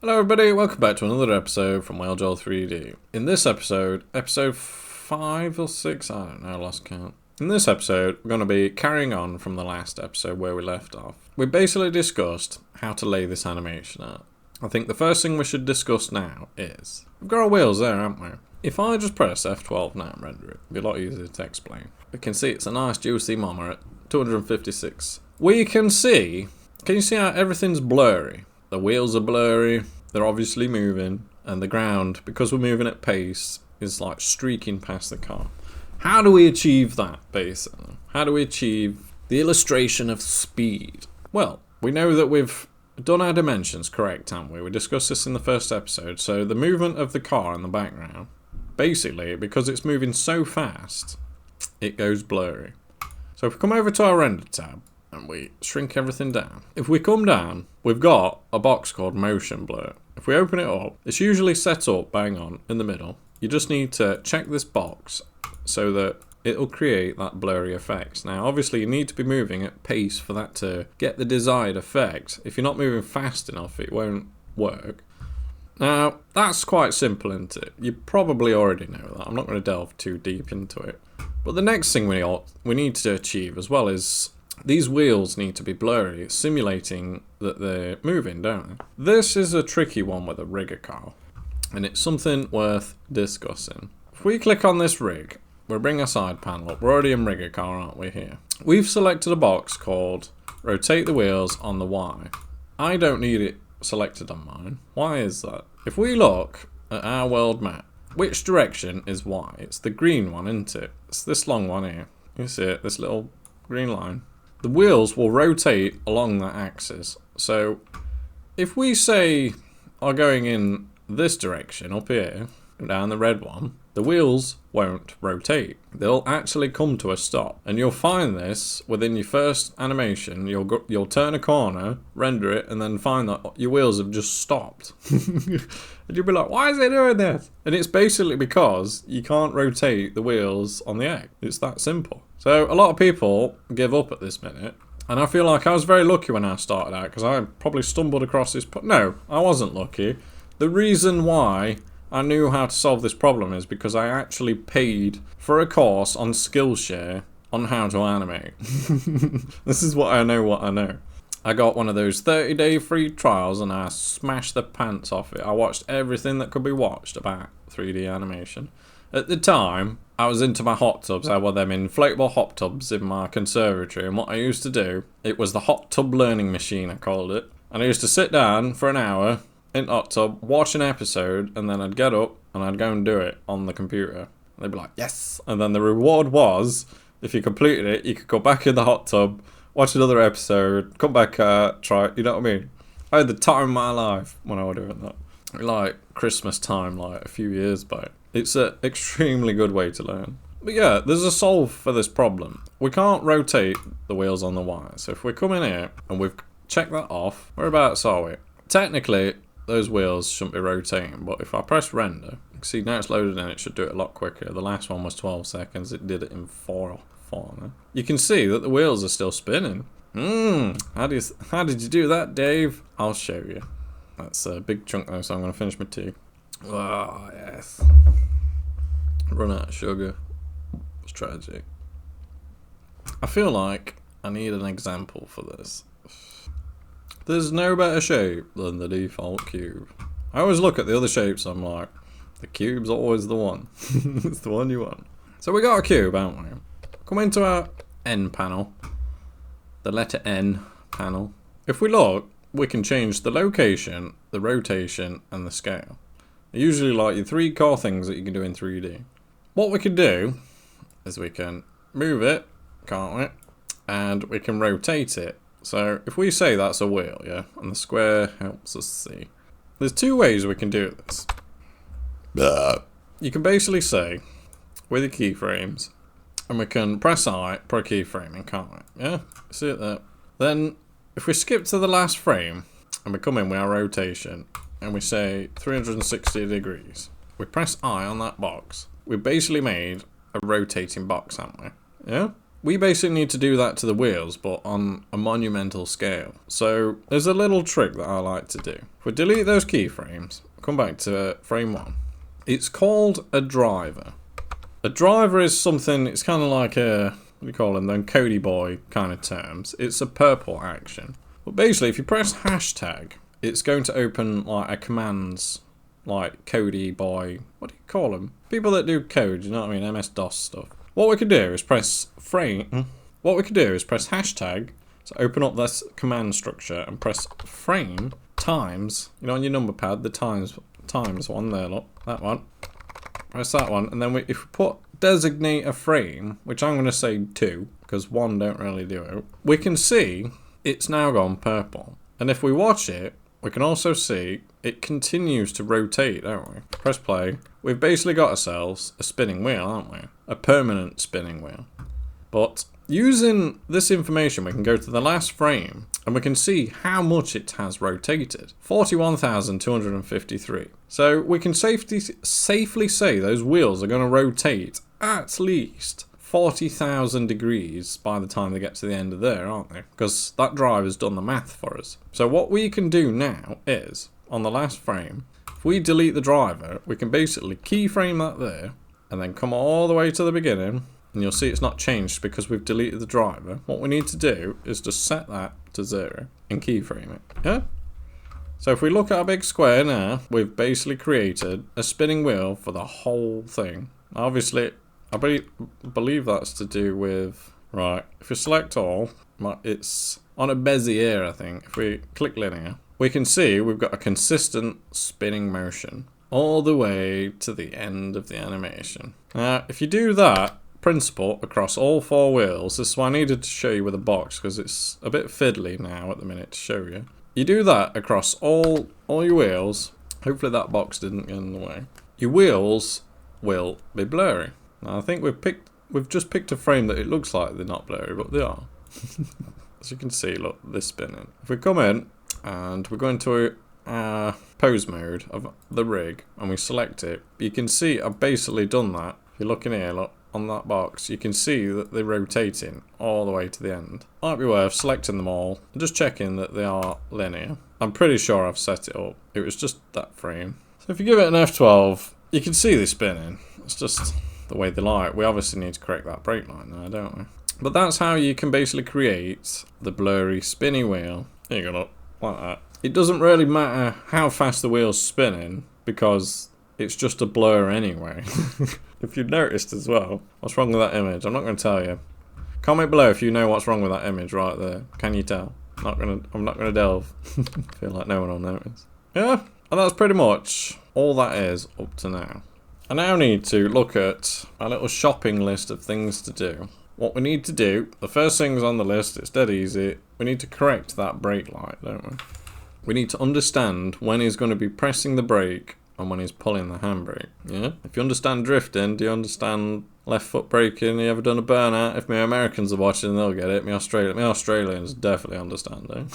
Hello everybody, welcome back to another episode from Whalejaw 3D. In this episode 5 or 6, I don't know, I lost count. In this episode, we're going to be carrying on from the last episode where we left off. We basically discussed how to lay this animation out. I think the first thing we should discuss now is, we've got our wheels there, haven't we? If I just press F12 now and render it, it'll be a lot easier to explain. We can see it's a nice juicy mama at 256. Can you see how everything's blurry? The wheels are blurry, they're obviously moving, and the ground, because we're moving at pace, is like streaking past the car. How do we achieve that, basically? How do we achieve the illustration of speed? Well, we know that we've done our dimensions correct, haven't we? We discussed this in the first episode. So the movement of the car in the background, basically, because it's moving so fast, it goes blurry. So if we come over to our render tab, and we shrink everything down. If we come down, we've got a box called motion blur. If we open it up, it's usually set up bang on in the middle. You just need to check this box so that it'll create that blurry effect. Now, obviously, you need to be moving at pace for that to get the desired effect. If you're not moving fast enough, it won't work. Now, that's quite simple, isn't it? You probably already know that. I'm not going to delve too deep into it. But the next thing we need to achieve as well is these wheels need to be blurry, simulating that they're moving, don't they? This is a tricky one with a rigger car, and it's something worth discussing. If we click on this rig, we'll bring our side panel up. We're already in rigger car, aren't we, here? We've selected a box called rotate the wheels on the Y. I don't need it selected on mine. Why is that? If we look at our world map, which direction is Y? It's the green one, isn't it? It's this long one here. You see it? This little green line. The wheels will rotate along that axis. So if we say are going in this direction up here, down the red one, the wheels won't rotate. They'll actually come to a stop. And you'll find this within your first animation. You'll turn a corner, render it, and then find that your wheels have just stopped. And you'll be like, why is it doing this? And it's basically because you can't rotate the wheels on the egg. It's that simple. So a lot of people give up at this minute. And I feel like I was very lucky when I started out, because I probably stumbled across this. No, I wasn't lucky. The reason why I knew how to solve this problem is because I actually paid for a course on Skillshare on how to animate. This is what I know. I got one of those 30-day free trials and I smashed the pants off it. I watched everything that could be watched about 3D animation. At the time, I was into my hot tubs. I had them inflatable hot tubs in my conservatory, and what I used to do, it was the hot tub learning machine, I called it. And I used to sit down for an hour in the hot tub, watch an episode, and then I'd get up and I'd go and do it on the computer. And they'd be like, yes! And then the reward was, if you completed it, you could go back in the hot tub, watch another episode, come back, try it, you know what I mean? I had the time of my life when I was doing that. Like Christmas time, like a few years back. It's an extremely good way to learn. But yeah, there's a solve for this problem. We can't rotate the wheels on the Y. So if we come in here and we've checked that off, whereabouts are we? Technically, those wheels shouldn't be rotating, but if I press render, you can see now it's loaded in, it should do it a lot quicker. The last one was 12 seconds, it did it in 4. You can see that the wheels are still spinning. How did you do that, Dave? I'll show you. That's a big chunk though, so I'm going to finish my tea. Oh, yes. Run out of sugar. It's tragic. I feel like I need an example for this. There's no better shape than the default cube. I always look at the other shapes, I'm like, the cube's always the one. It's the one you want. So we got a cube, haven't we? Come into our N panel. The letter N panel. If we look, we can change the location, the rotation, and the scale. They're usually like your 3 core things that you can do in 3D. What we can do is we can move it, can't we? And we can rotate it. So if we say that's a wheel, yeah, and the square helps us see. There's 2 ways we can do this. You can basically say, with your keyframes, and we can press I for a keyframing, can't we? Yeah, see it there. Then if we skip to the last frame, and we come in with our rotation, and we say 360 degrees, we press I on that box, we've basically made a rotating box, haven't we? Yeah? we basically need to do that to the wheels, but on a monumental scale. So there's a little trick that I like to do. If we delete those keyframes, come back to frame 1. It's called a driver. A driver is something, it's kind of like a, what do you call them, then Cody boy kind of terms. It's a purple action. But basically, if you press hashtag, it's going to open like a commands, like Cody boy, what do you call them? People that do code, you know what I mean, MS-DOS stuff. What we could do is press hashtag to open up this command structure and press frame times, you know, on your number pad, the times one there, look, that one. Press that one, and then if we put designate a frame, which I'm going to say 2, because 1 don't really do it, we can see it's now gone purple. And if we watch it, we can also see it continues to rotate, don't we? Press play. We've basically got ourselves a spinning wheel, aren't we? A permanent spinning wheel. But using this information, we can go to the last frame and we can see how much it has rotated. 41,253. So we can safely say those wheels are going to rotate at least 40,000 degrees by the time they get to the end of there, aren't they? Because that driver's done the math for us. So what we can do now is, on the last frame, if we delete the driver, we can basically keyframe that there, and then come all the way to the beginning, and you'll see it's not changed because we've deleted the driver. What we need to do is just set that to 0 and keyframe it, yeah? So if we look at our big square now, we've basically created a spinning wheel for the whole thing. Obviously, I believe that's to do with, right, if you select all, it's on a Bezier, I think. If we click linear, we can see we've got a consistent spinning motion all the way to the end of the animation. Now, if you do that principle across all 4 wheels, this is why I needed to show you with a box, because it's a bit fiddly now at the minute to show you. You do that across all your wheels. Hopefully that box didn't get in the way. Your wheels will be blurry. Now, I think we've just picked a frame that it looks like they're not blurry, but they are. As you can see, look, they're spinning. If we come in and we go into our pose mode of the rig and we select it, you can see I've basically done that. If you look in here, look, on that box, you can see that they're rotating all the way to the end. Might be worth selecting them all and just checking that they are linear. I'm pretty sure I've set it up. It was just that frame. So if you give it an F12, you can see they're spinning. It's just the way they lie. We obviously need to correct that brake line there, don't we? But that's how you can basically create the blurry spinny wheel. There you go, look, like that. It doesn't really matter how fast the wheel's spinning because it's just a blur anyway. If you've noticed as well, what's wrong with that image? I'm not going to tell you. Comment below if you know what's wrong with that image right there. Can you tell? I'm not gonna delve. Feel like no one will notice. Yeah, and that's pretty much all that is up to now. I now need to look at a little shopping list of things to do. What we need to do, the first things on the list, it's dead easy. We need to correct that brake light, don't we? We need to understand when he's going to be pressing the brake and when he's pulling the handbrake, yeah? If you understand drifting, do you understand left foot braking? You ever done a burnout? If my Americans are watching, they'll get it. My Australians definitely understand it.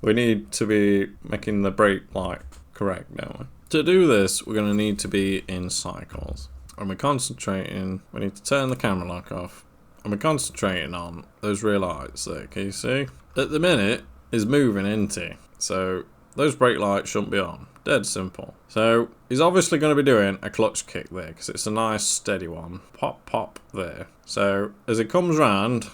We need to be making the brake light correct, don't we? To do this, we're going to need to be in cycles. And we're concentrating, we need to turn the camera lock off. And we're concentrating on those rear lights there, can you see? At the minute, is moving into. So those brake lights shouldn't be on. Dead simple. So he's obviously going to be doing a clutch kick there because it's a nice steady one. Pop, pop there. So as it comes round,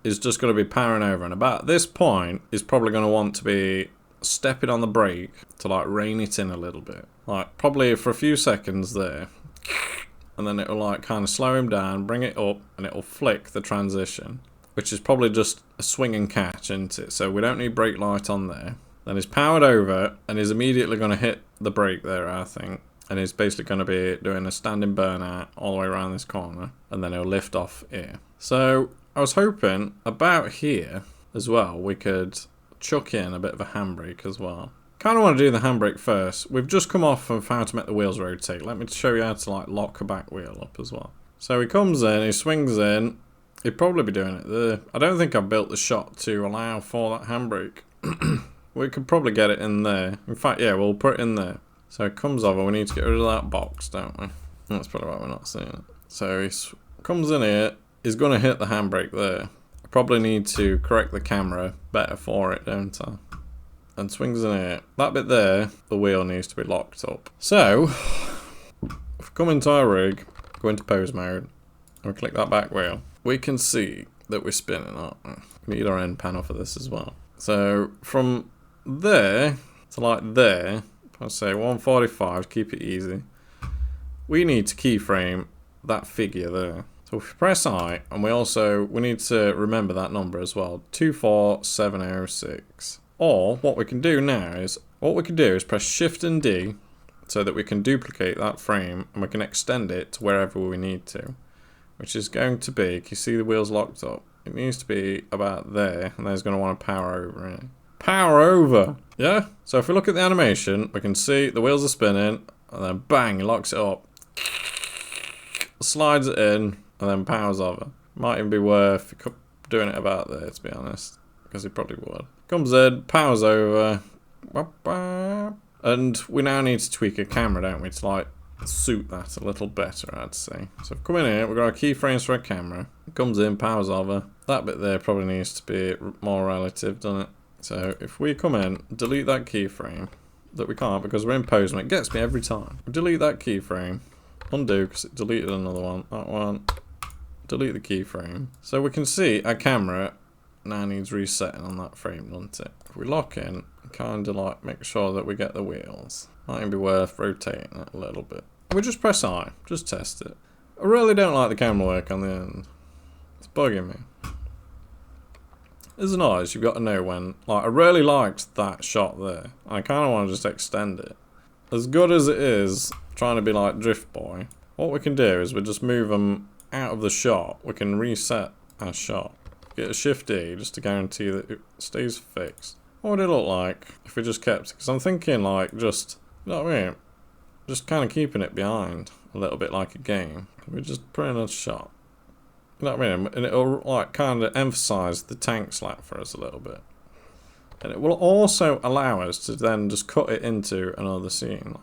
he's just going to be powering over. And about this point, he's probably going to want to be stepping on the brake to like rein it in a little bit. Like probably for a few seconds there. And then it'll like kind of slow him down, bring it up, and it'll flick the transition. Which is probably just a swing and catch, isn't it? So we don't need brake light on there. Then he's powered over and he's immediately going to hit the brake there, I think. And he's basically going to be doing a standing burnout all the way around this corner. And then he'll lift off here. So I was hoping about here as well, we could chuck in a bit of a handbrake as well. Kind of want to do the handbrake first. We've just come off of how to make the wheels rotate. Let me show you how to like lock a back wheel up as well. So he comes in, he swings in. He'd probably be doing it there. I don't think I've built the shot to allow for that handbrake. We could probably get it in there. In fact, yeah, we'll put it in there. So it comes over, we need to get rid of that box, don't we? That's probably why we're not seeing it. So he comes in here, is going to hit the handbrake there. I probably need to correct the camera better for it, don't I? And swings in here. That bit there, the wheel needs to be locked up. So, if we come into our rig, go into pose mode, and we click that back wheel, we can see that we're spinning, aren't we? We need our end panel for this as well. So, from there to like there, I'll say 145, keep it easy. We need to keyframe that figure there. So if we press I, and we need to remember that number as well, 24706. Or what we can do now is, press Shift and D so that we can duplicate that frame and we can extend it to wherever we need to. Which is going to be, can you see the wheels locked up? It needs to be about there, and then it's going to want to power over it. Power over! Yeah? So if we look at the animation, we can see the wheels are spinning, and then bang, it locks it up. Slides it in, and then powers over. Might even be worth doing it about there, to be honest. Because it probably would. Comes in, powers over. And we now need to tweak a camera, don't we? To like suit that a little better, I'd say. So if we come in here, we've got our keyframes for a camera. It comes in, powers over. That bit there probably needs to be more relative, doesn't it? So if we come in, delete that keyframe. That we can't because we're in pose and it gets me every time. Delete that keyframe. Undo because it deleted another one. That one. Delete the keyframe. So we can see our camera now needs resetting on that frame, doesn't it? If we lock in, kind of like make sure that we get the wheels. Might even be worth rotating it a little bit. We just press I, just test it. I really don't like the camera work on the end. It's bugging me. As an artist, you've got to know when, like, I really liked that shot there. I kind of want to just extend it. As good as it is, trying to be like Drift Boy, what we can do is we just move them out of the shot. We can reset our shot. Get a Shift D just to guarantee that it stays fixed. What would it look like if we just kept it? Because I'm thinking like just, you know what I mean? Just kind of keeping it behind a little bit like a game. We just put in a shot. You know what I mean? And it'll like kind of emphasize the tank slap for us a little bit. And it will also allow us to then just cut it into another scene.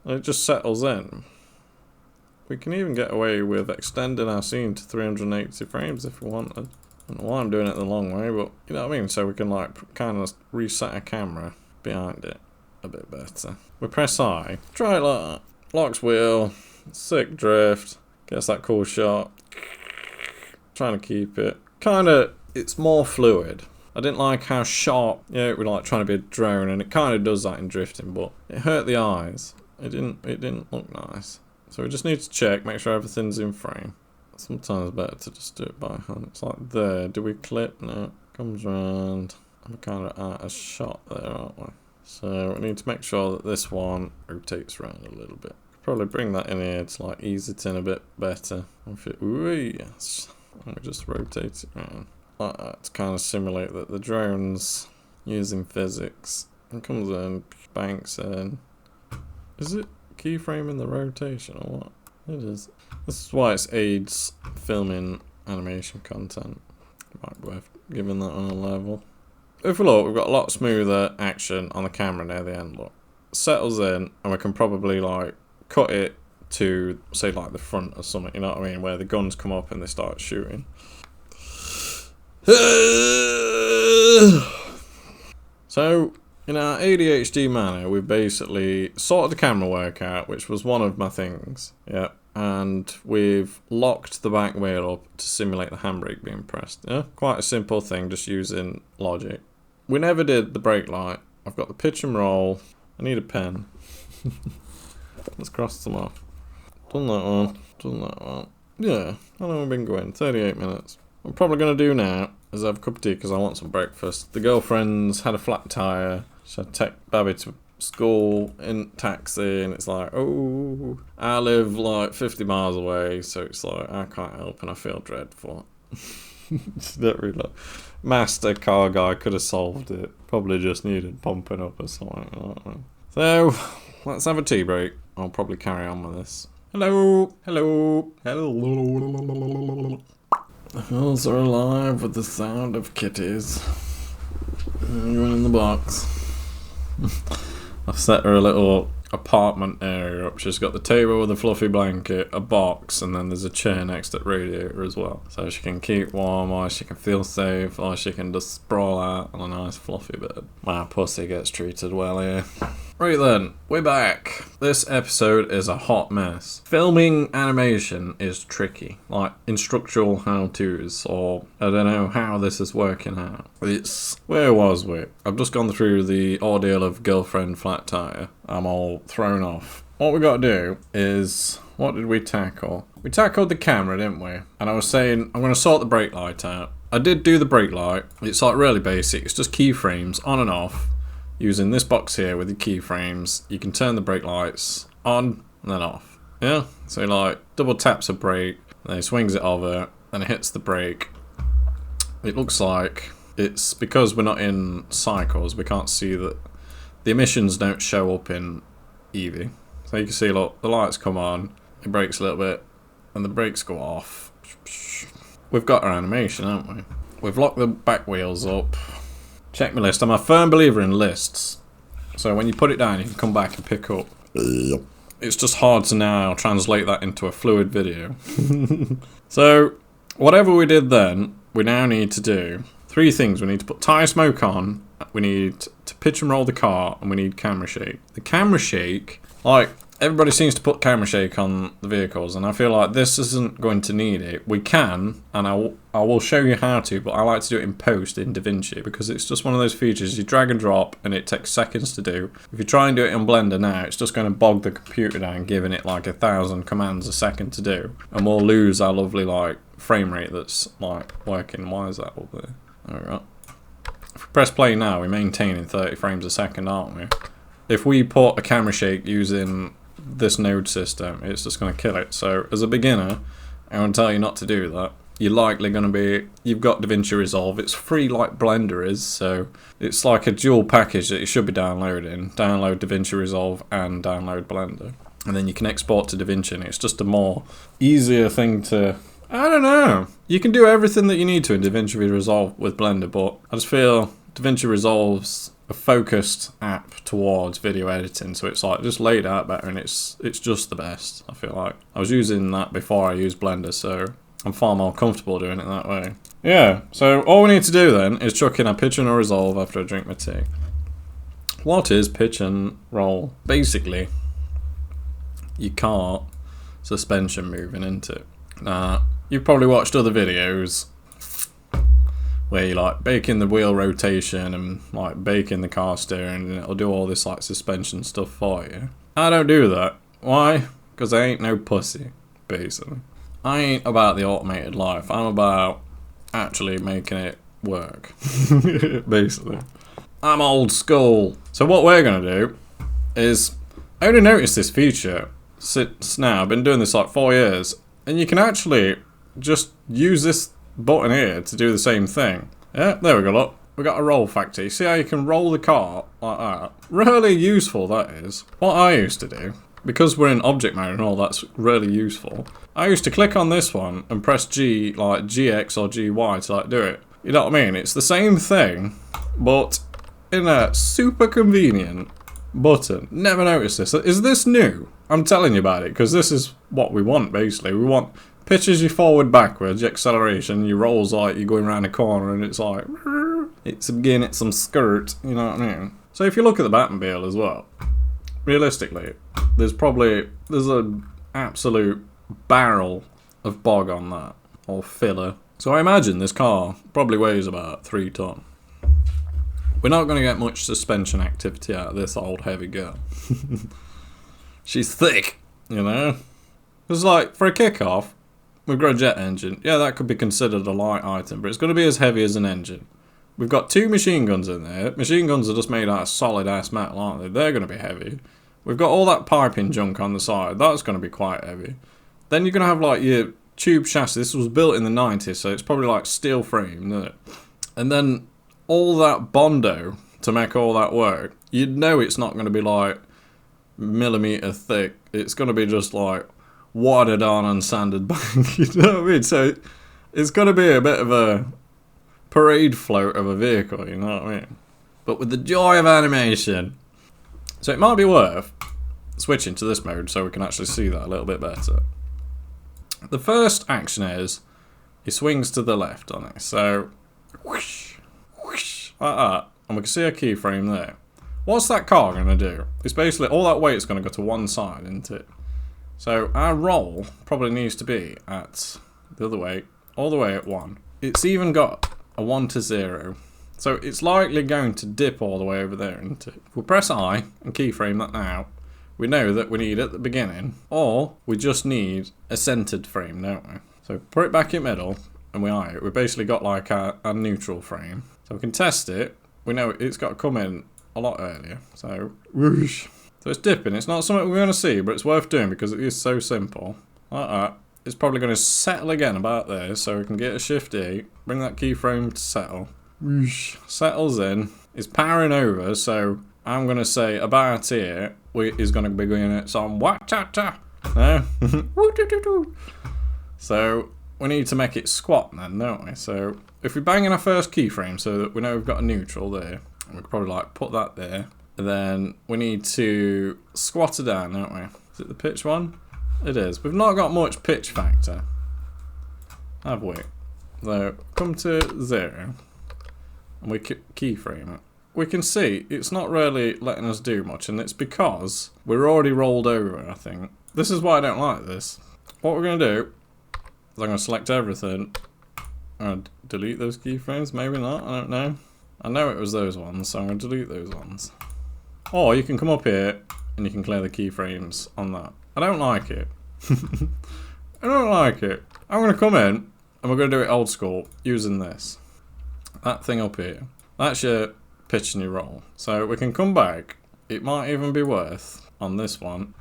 And it just settles in. We can even get away with extending our scene to 380 frames if we wanted. I don't know why I'm doing it the long way, but you know what I mean? So we can like kind of reset our camera behind it a bit better. We press I, try it like that. Locks wheel, sick drift, gets that cool shot. Trying to keep it. Kinda, it's more fluid. I didn't like how sharp, yeah, it was like trying to be a drone, and it kind of does that in drifting, but it hurt the eyes. It didn't look nice. So we just need to check, make sure everything's in frame. Sometimes it's better to just do it by hand. It's like there. Do we clip? No. Comes around. I'm kind of out of shot there, aren't we? So we need to make sure that this one rotates around a little bit. Probably bring that in here to like ease it in a bit better. Ooh, yes. And we just rotate it around like that to kind of simulate that the drone's using physics. It comes in, banks in. Is it keyframing the rotation or what? It is. This is why it aids filming animation content. Might be worth giving that on a level. If we look, we've got a lot smoother action on the camera near the end. Look, settles in, and we can probably like cut it to say like the front or something. You know what I mean? Where the guns come up and they start shooting. So in our ADHD manner, we've basically sorted the camera work out, which was one of my things. Yeah. And we've locked the back wheel up to simulate the handbrake being pressed. Yeah, quite a simple thing, just using logic. We never did the brake light. I've got the pitch and roll. I need a pen. Let's cross them off. Done that one. Done that one. Yeah, how long have we been going? 38 minutes. What I'm probably going to do now is have a cup of tea because I want some breakfast. The girlfriend's had a flat tyre. She had to take Babby to school in taxi, and it's like, oh, I live like 50 miles away, so it's like I can't help and I feel dreadful. Don't really look. Master car guy could have solved it. Probably just needed pumping up or something. So let's have a tea break. I'll probably carry on with this. Hello, hello, hello. The hills are alive with the sound of kitties. Anyone in the box? I've set her a little apartment area up. She's got the table with a fluffy blanket, a box, and then there's a chair next to the radiator as well. So she can keep warm, or she can feel safe, or she can just sprawl out on a nice fluffy bed. My pussy gets treated well here. Right then, we're back. This episode is a hot mess. Filming animation is tricky. Like instructional how-tos, or I don't know how this is working out. Where was we? I've just gone through the ordeal of girlfriend flat tire. I'm all thrown off. What we got to do is, what did we tackle? We tackled the camera, didn't we? And I was saying, I'm going to sort the brake light out. I did do the brake light. It's like really basic. It's just keyframes on and off. Using this box here with the keyframes, you can turn the brake lights on and then off. Yeah? So like, double taps a brake, then he swings it over, then it hits the brake. It looks like it's because we're not in cycles, we can't see that the emissions don't show up in Eevee. So you can see, look, the lights come on, it brakes a little bit, and the brakes go off. We've got our animation, haven't we? We've locked the back wheels up. Check my list. I'm a firm believer in lists. So when you put it down, you can come back and pick up. It's just hard to now translate that into a fluid video. So, whatever we did then, we now need to do 3 things. We need to put tyre smoke on, we need to pitch and roll the car, and we need camera shake. The camera shake, like, everybody seems to put camera shake on the vehicles, and I feel like this isn't going to need it. We can, and I will show you how to, but I like to do it in post in DaVinci, because it's just one of those features you drag and drop, and it takes seconds to do. If you try and do it in Blender now, it's just going to bog the computer down, giving it like 1,000 commands a second to do, and we'll lose our lovely, like, frame rate that's, like, working. Why is that up there? Alright. If we press play now, we're maintaining 30 frames a second, aren't we? If we put a camera shake using this node system, it's just going to kill it. So as a beginner, I want to tell you not to do that. You're likely going to be, you've got DaVinci Resolve, it's free like Blender is, so it's like a dual package that you should be downloading. Download DaVinci Resolve and download Blender, and then you can export to DaVinci, and it's just a more easier thing to, I don't know, you can do everything that you need to in DaVinci Resolve with Blender, but I just feel DaVinci Resolve's a focused app towards video editing, so it's like just laid out better, and it's just the best. I feel like I was using that before I used Blender, so I'm far more comfortable doing it that way. Yeah, so all we need to do then is chuck in a pitch and a resolve after I drink my tea. What is pitch and roll? Basically, your car suspension moving into it. Now, you've probably watched other videos where you like baking the wheel rotation and like baking the car steering, and it'll do all this like suspension stuff for you. I don't do that. Why? Because I ain't no pussy, basically. I ain't about the automated life. I'm about actually making it work, basically. I'm old school. So what we're gonna do is, I only noticed this feature since now. I've been doing this like 4 years, and you can actually just use this button here to do the same thing. Yeah, there we go, look. We got a roll factor. You see how you can roll the car like that? Really useful, that is. What I used to do, because we're in object mode and all that's really useful, I used to click on this one and press G, like GX or GY to like do it. You know what I mean? It's the same thing, but in a super convenient button. Never noticed this. Is this new? I'm telling you about it, because this is what we want, basically. We want pitches you forward, backwards, your acceleration, your rolls like you're going around a corner, and it's like, it's again, it's some skirt, you know what I mean? So if you look at the Batmobile as well, realistically, there's an absolute barrel of bog on that, or filler. So I imagine this car probably weighs about 3 ton. We're not going to get much suspension activity out of this old heavy girl. She's thick, you know? It's like, for a kickoff, we've got a jet engine. Yeah, that could be considered a light item, but it's going to be as heavy as an engine. We've got 2 machine guns in there. Machine guns are just made out of solid-ass metal, aren't they? They're going to be heavy. We've got all that piping junk on the side. That's going to be quite heavy. Then you're going to have, like, your tube chassis. This was built in the 90s, so it's probably, like, steel frame, isn't it? And then all that Bondo to make all that work. You'd know it's not going to be, like, millimetre thick. It's going to be just, like, watered on and sanded back, you know what I mean? So it's got to be a bit of a parade float of a vehicle, you know what I mean? But with the joy of animation. So it might be worth switching to this mode so we can actually see that a little bit better. The first action is he swings to the left on it. So whoosh, whoosh, like that. And we can see a keyframe there. What's that car going to do? It's basically all that weight's going to go to one side, isn't it? So our roll probably needs to be at the other way, all the way at 1. It's even got a 1 to 0. So it's likely going to dip all the way over there, isn't it? If we press I and keyframe that now, we know that we need at the beginning, or we just need a centered frame, don't we? So put it back in middle, and we eye it. We've basically got like a neutral frame. So we can test it. We know it's got to come in a lot earlier. So whoosh. So it's dipping. It's not something we're going to see, but it's worth doing because it is so simple. Like that. It's probably going to settle again about there, so we can get a Shift E, bring that keyframe to settle. Whoosh. Settles in. It's powering over, so I'm going to say about here is going to be going at some what-ta-ta. No? So we need to make it squat then, don't we? So if we bang in our first keyframe so that we know we've got a neutral there, we could probably like put that there. And then we need to squat it down, don't we? Is it the pitch one? It is. We've not got much pitch factor, have we? So come to 0 and we keyframe it. We can see it's not really letting us do much, and it's because we're already rolled over, I think. This is why I don't like this. What we're going to do is I'm going to select everything. I'm going to delete those keyframes, maybe not, I don't know. I know it was those ones, so I'm going to delete those ones. Or you can come up here and you can clear the keyframes on that. I don't like it. I don't like it. I'm going to come in and we're going to do it old school using this. That thing up here. That's your pitch and your roll. So we can come back. It might even be worth, on this one,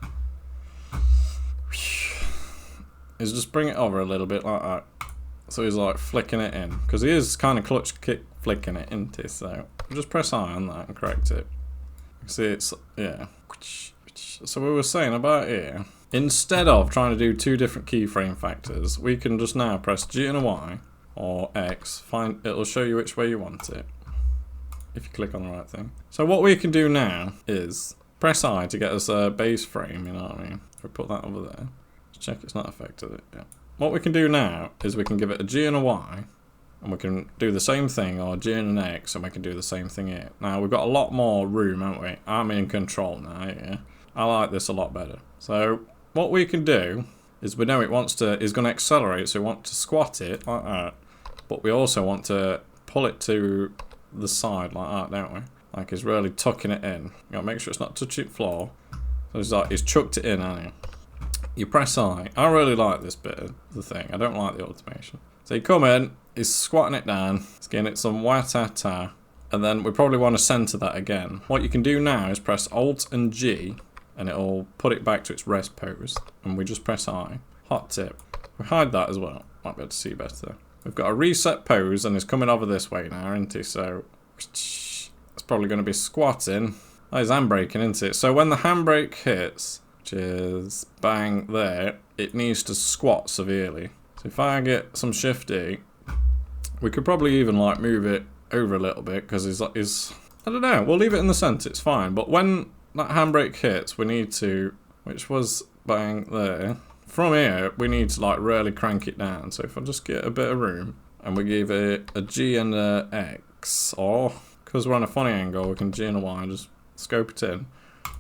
is just bring it over a little bit like that. So he's like flicking it in. Because he is kind of clutch kick flicking it into. So just press I on that and correct it. See, it's, yeah. So we were saying about here, instead of trying to do 2 different keyframe factors, we can just now press G and a Y or X. It'll show you which way you want it if you click on the right thing. So what we can do now is press I to get us a base frame, you know what I mean? If we put that over there, just check it's not affected it yet. What we can do now is we can give it a G and a Y, and we can do the same thing, or G and an X, and we can do the same thing here. Now, we've got a lot more room, haven't we? I'm in control now, yeah. I like this a lot better. So, what we can do is we know is going to accelerate, so we want to squat it like that. But we also want to pull it to the side like that, don't we? Like it's really tucking it in. You gotta make sure it's not touching the floor. So it's like, he's chucked it in, hasn't he? You press I. I really like this bit of the thing. I don't like the automation. So you come in, he's squatting it down, he's getting it some wa-ta-ta, and then we probably want to center that again. What you can do now is press Alt and G, and it'll put it back to its rest pose, and we just press I. Hot tip. We hide that as well. Might be able to see better. We've got a reset pose, and it's coming over this way now, isn't it? So it's probably going to be squatting. Oh, he's handbraking, isn't it? So when the handbrake hits, which is bang there, it needs to squat severely. So if I get some Shift E, we could probably even like move it over a little bit because I don't know, we'll leave it in the centre, it's fine. But when that handbrake hits, we need to, which was bang there, from here, we need to like really crank it down. So if I just get a bit of room and we give it a G and a X, or because we're on a funny angle, we can G and a Y and just scope it in.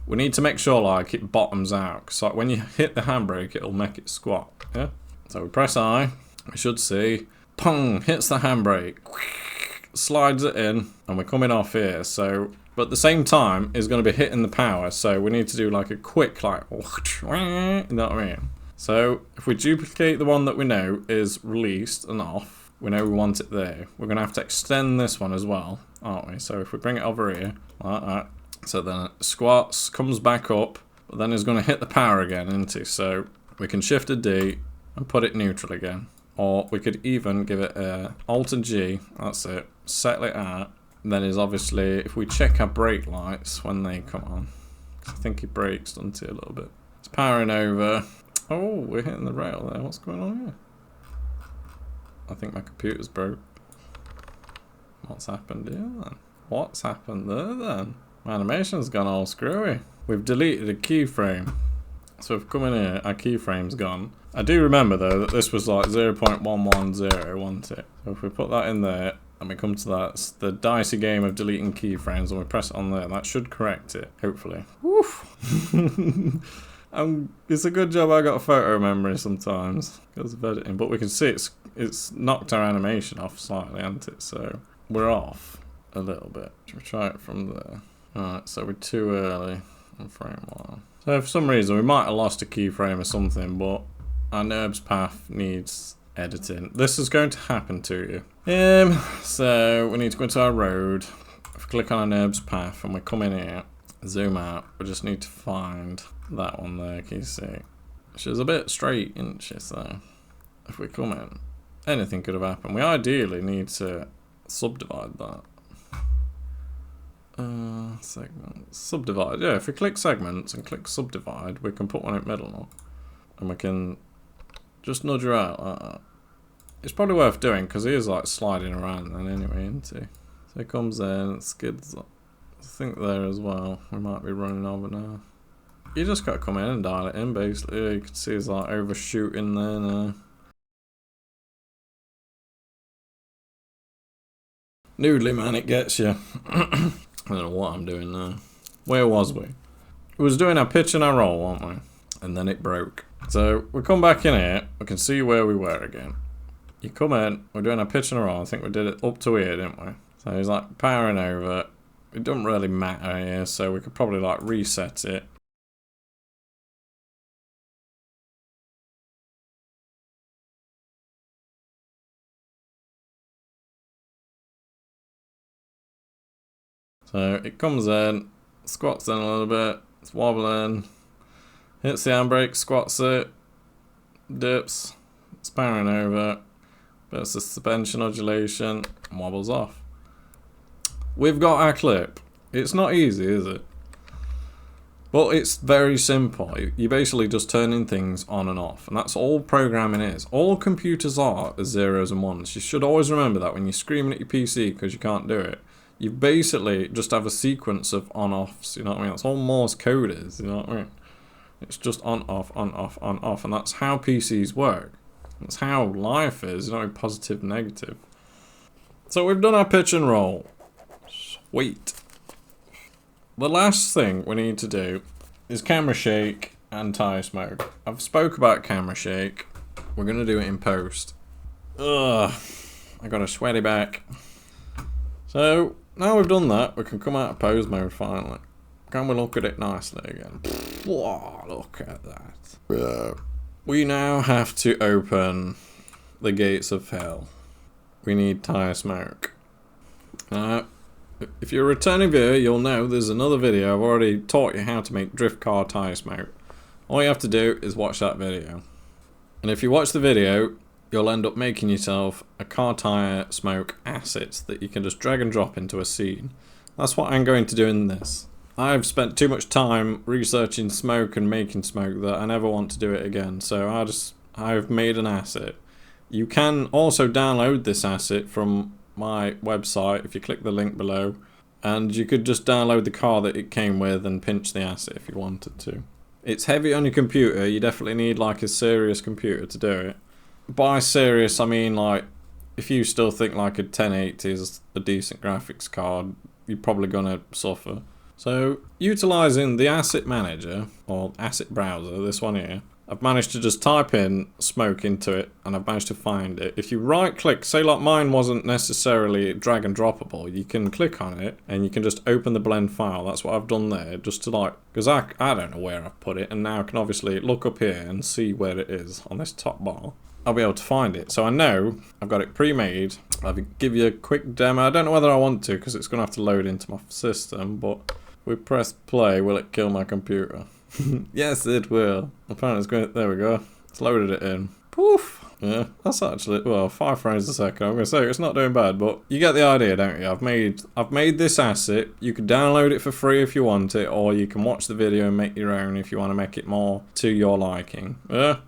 We need to make sure like it bottoms out, because like when you hit the handbrake, it'll make it squat, yeah? So we press I, we should see, pong, hits the handbrake, slides it in, and we're coming off here. So, but at the same time, it's going to be hitting the power, so we need to do like a quick, like, you know what I mean? So, if we duplicate the one that we know is released and off, we know we want it there. We're going to have to extend this one as well, aren't we? So if we bring it over here, like that, so then it squats, comes back up, but then it's going to hit the power again, isn't it? So we can shift a D and put it neutral again. Or we could even give it a Alt and G, that's it, settle it out. And then is obviously, if we check our brake lights when they come on, I think it brakes, doesn't it, a little bit. It's powering over. Oh, we're hitting the rail there. What's going on here? I think my computer's broke. What's happened here then? What's happened there then? My animation's gone all screwy. we've deleted a keyframe. So if we come in here, our keyframe's gone. I do remember though that this was like 0.110, wasn't it? So if we put that in there, and we come to that, it's the dicey game of deleting keyframes, and we press it on there, that should correct it, hopefully. Woof! It's a good job I got a photo memory sometimes, because of editing, but we can see it's knocked our animation off slightly, hasn't it? So we're off a little bit. Should we try it from there? Alright, so we're too early on frame 1. So for some reason we might have lost a keyframe or something, but our NURBS path needs editing. This is going to happen to you. So we need to go into our road. If we click on our NURBS path and we come in here, zoom out, we just need to find that one there, can you see? Which is a bit straight, isn't she? So if we come in, anything could have happened. We ideally need to subdivide that. Segments. Subdivide. Yeah, if we click segments and click subdivide, we can put one in the middle now. And we can just nudge her out like that. It's probably worth doing because he is like sliding around then anyway, isn't he? So he comes in, skids up. I think there as well. We might be running over now. You just got to come in and dial it in basically. You can see he's like overshooting there now. Noodly man, it gets you. I don't know what I'm doing now. Where was we? We was doing our pitch and our roll, weren't we? And then it broke. So we come back in here, we can see where we were again. You come in, we're doing our pitch and a roll. I think we did it up to here, didn't we? So he's like powering over. It doesn't really matter here, so we could probably like reset it. So it comes in, squats in a little bit, it's wobbling, hits the handbrake, squats it, dips, it's powering over, there's the suspension undulation, and wobbles off. We've got our clip. It's not easy, is it? But it's very simple. You're basically just turning things on and off, and that's all programming is. All computers are zeros and ones. You should always remember that when you're screaming at your PC because you can't do it. You basically just have a sequence of on-offs, you know what I mean? That's all Morse code is, you know what I mean? It's just on-off, on-off, on-off, and that's how PCs work. That's how life is, you know, positive, negative. So we've done our pitch and roll. Sweet. The last thing we need to do is camera shake and tyre smoke. I've spoke about camera shake. We're going to do it in post. Ugh, I got a sweaty back. So now we've done that, we can come out of pose mode finally. Can we look at it nicely again? Whoa, look at that. We now have to open the gates of hell. We need tyre smoke. If you're a returning viewer, you'll know there's another video. I've already taught you how to make drift car tyre smoke. All you have to do is watch that video. And if you watch the video, you'll end up making yourself a car tyre smoke asset that you can just drag and drop into a scene. That's what I'm going to do in this. I've spent too much time researching smoke and making smoke that I never want to do it again, so I've made an asset. You can also download this asset from my website if you click the link below, and you could just download the car that it came with and pinch the asset if you wanted to. It's heavy on your computer, you definitely need like a serious computer to do it. By serious, I mean like, if you still think like a 1080 is a decent graphics card, you're probably gonna suffer. So, utilising the asset manager, or asset browser, this one here, I've managed to just type in smoke into it, and I've managed to find it. If you right click, say like mine wasn't necessarily drag and droppable, you can click on it, and you can just open the blend file. That's what I've done there, just to like, because I don't know where I've put it, and now I can obviously look up here and see where it is on this top bar. I'll be able to find it. So I know I've got it pre-made. I'll give you a quick demo. I don't know whether I want to because it's going to have to load into my system, but if we press play, will it kill my computer? Yes, it will. Apparently it's going, there we go. It's loaded it in. Poof. Yeah, that's actually, well, 5 frames a second. I'm going to say it's not doing bad, but you get the idea, don't you? I've made this asset. You can download it for free if you want it, or you can watch the video and make your own if you want to make it more to your liking. Yeah,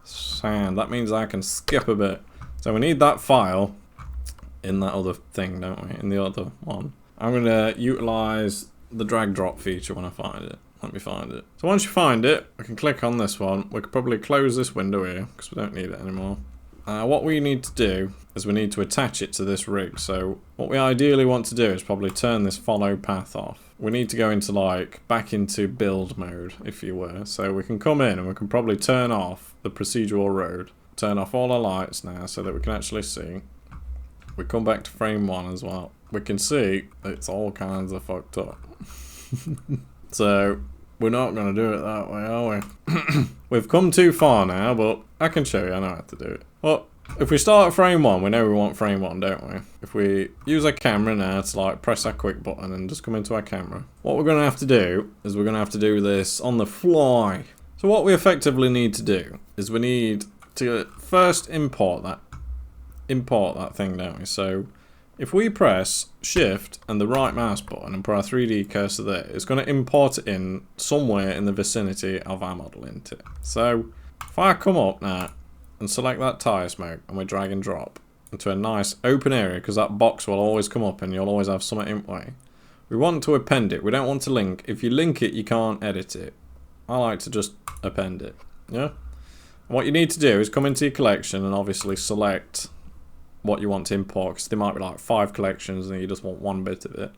and that means I can skip a bit. So we need that file in that other thing, don't we? In the other one. I'm going to utilize the drag drop feature when I find it. Let me find it. So once you find it, we can click on this one. We could probably close this window here because we don't need it anymore. What we need to do is we need to attach it to this rig. So what we ideally want to do is probably turn this follow path off. We need to go into like back into build mode, if you were. So we can come in and we can probably turn off the procedural road. Turn off all our lights now so that we can actually see. We come back to frame 1 as well. We can see it's all kinds of fucked up. So we're not going to do it that way, are we? We've come too far now, but I can show you. I know how to do it. Well, if we start at frame 1, we know we want frame 1, don't we? If we use our camera now to like press our quick button and just come into our camera, what we're going to have to do is we're going to have to do this on the fly. So what we effectively need to do is we need to first import that thing, don't we? So if we press shift and the right mouse button and put our 3D cursor there, it's going to import it in somewhere in the vicinity of our model, isn't it? So if I come up now and select that tyre smoke and we drag and drop into a nice open area, because that box will always come up and you'll always have something in way. We want to append it. We don't want to link. If you link it, you can't edit it. I like to just append it. Yeah? And what you need to do is come into your collection and obviously select what you want to import, because there might be like 5 collections and you just want one bit of it.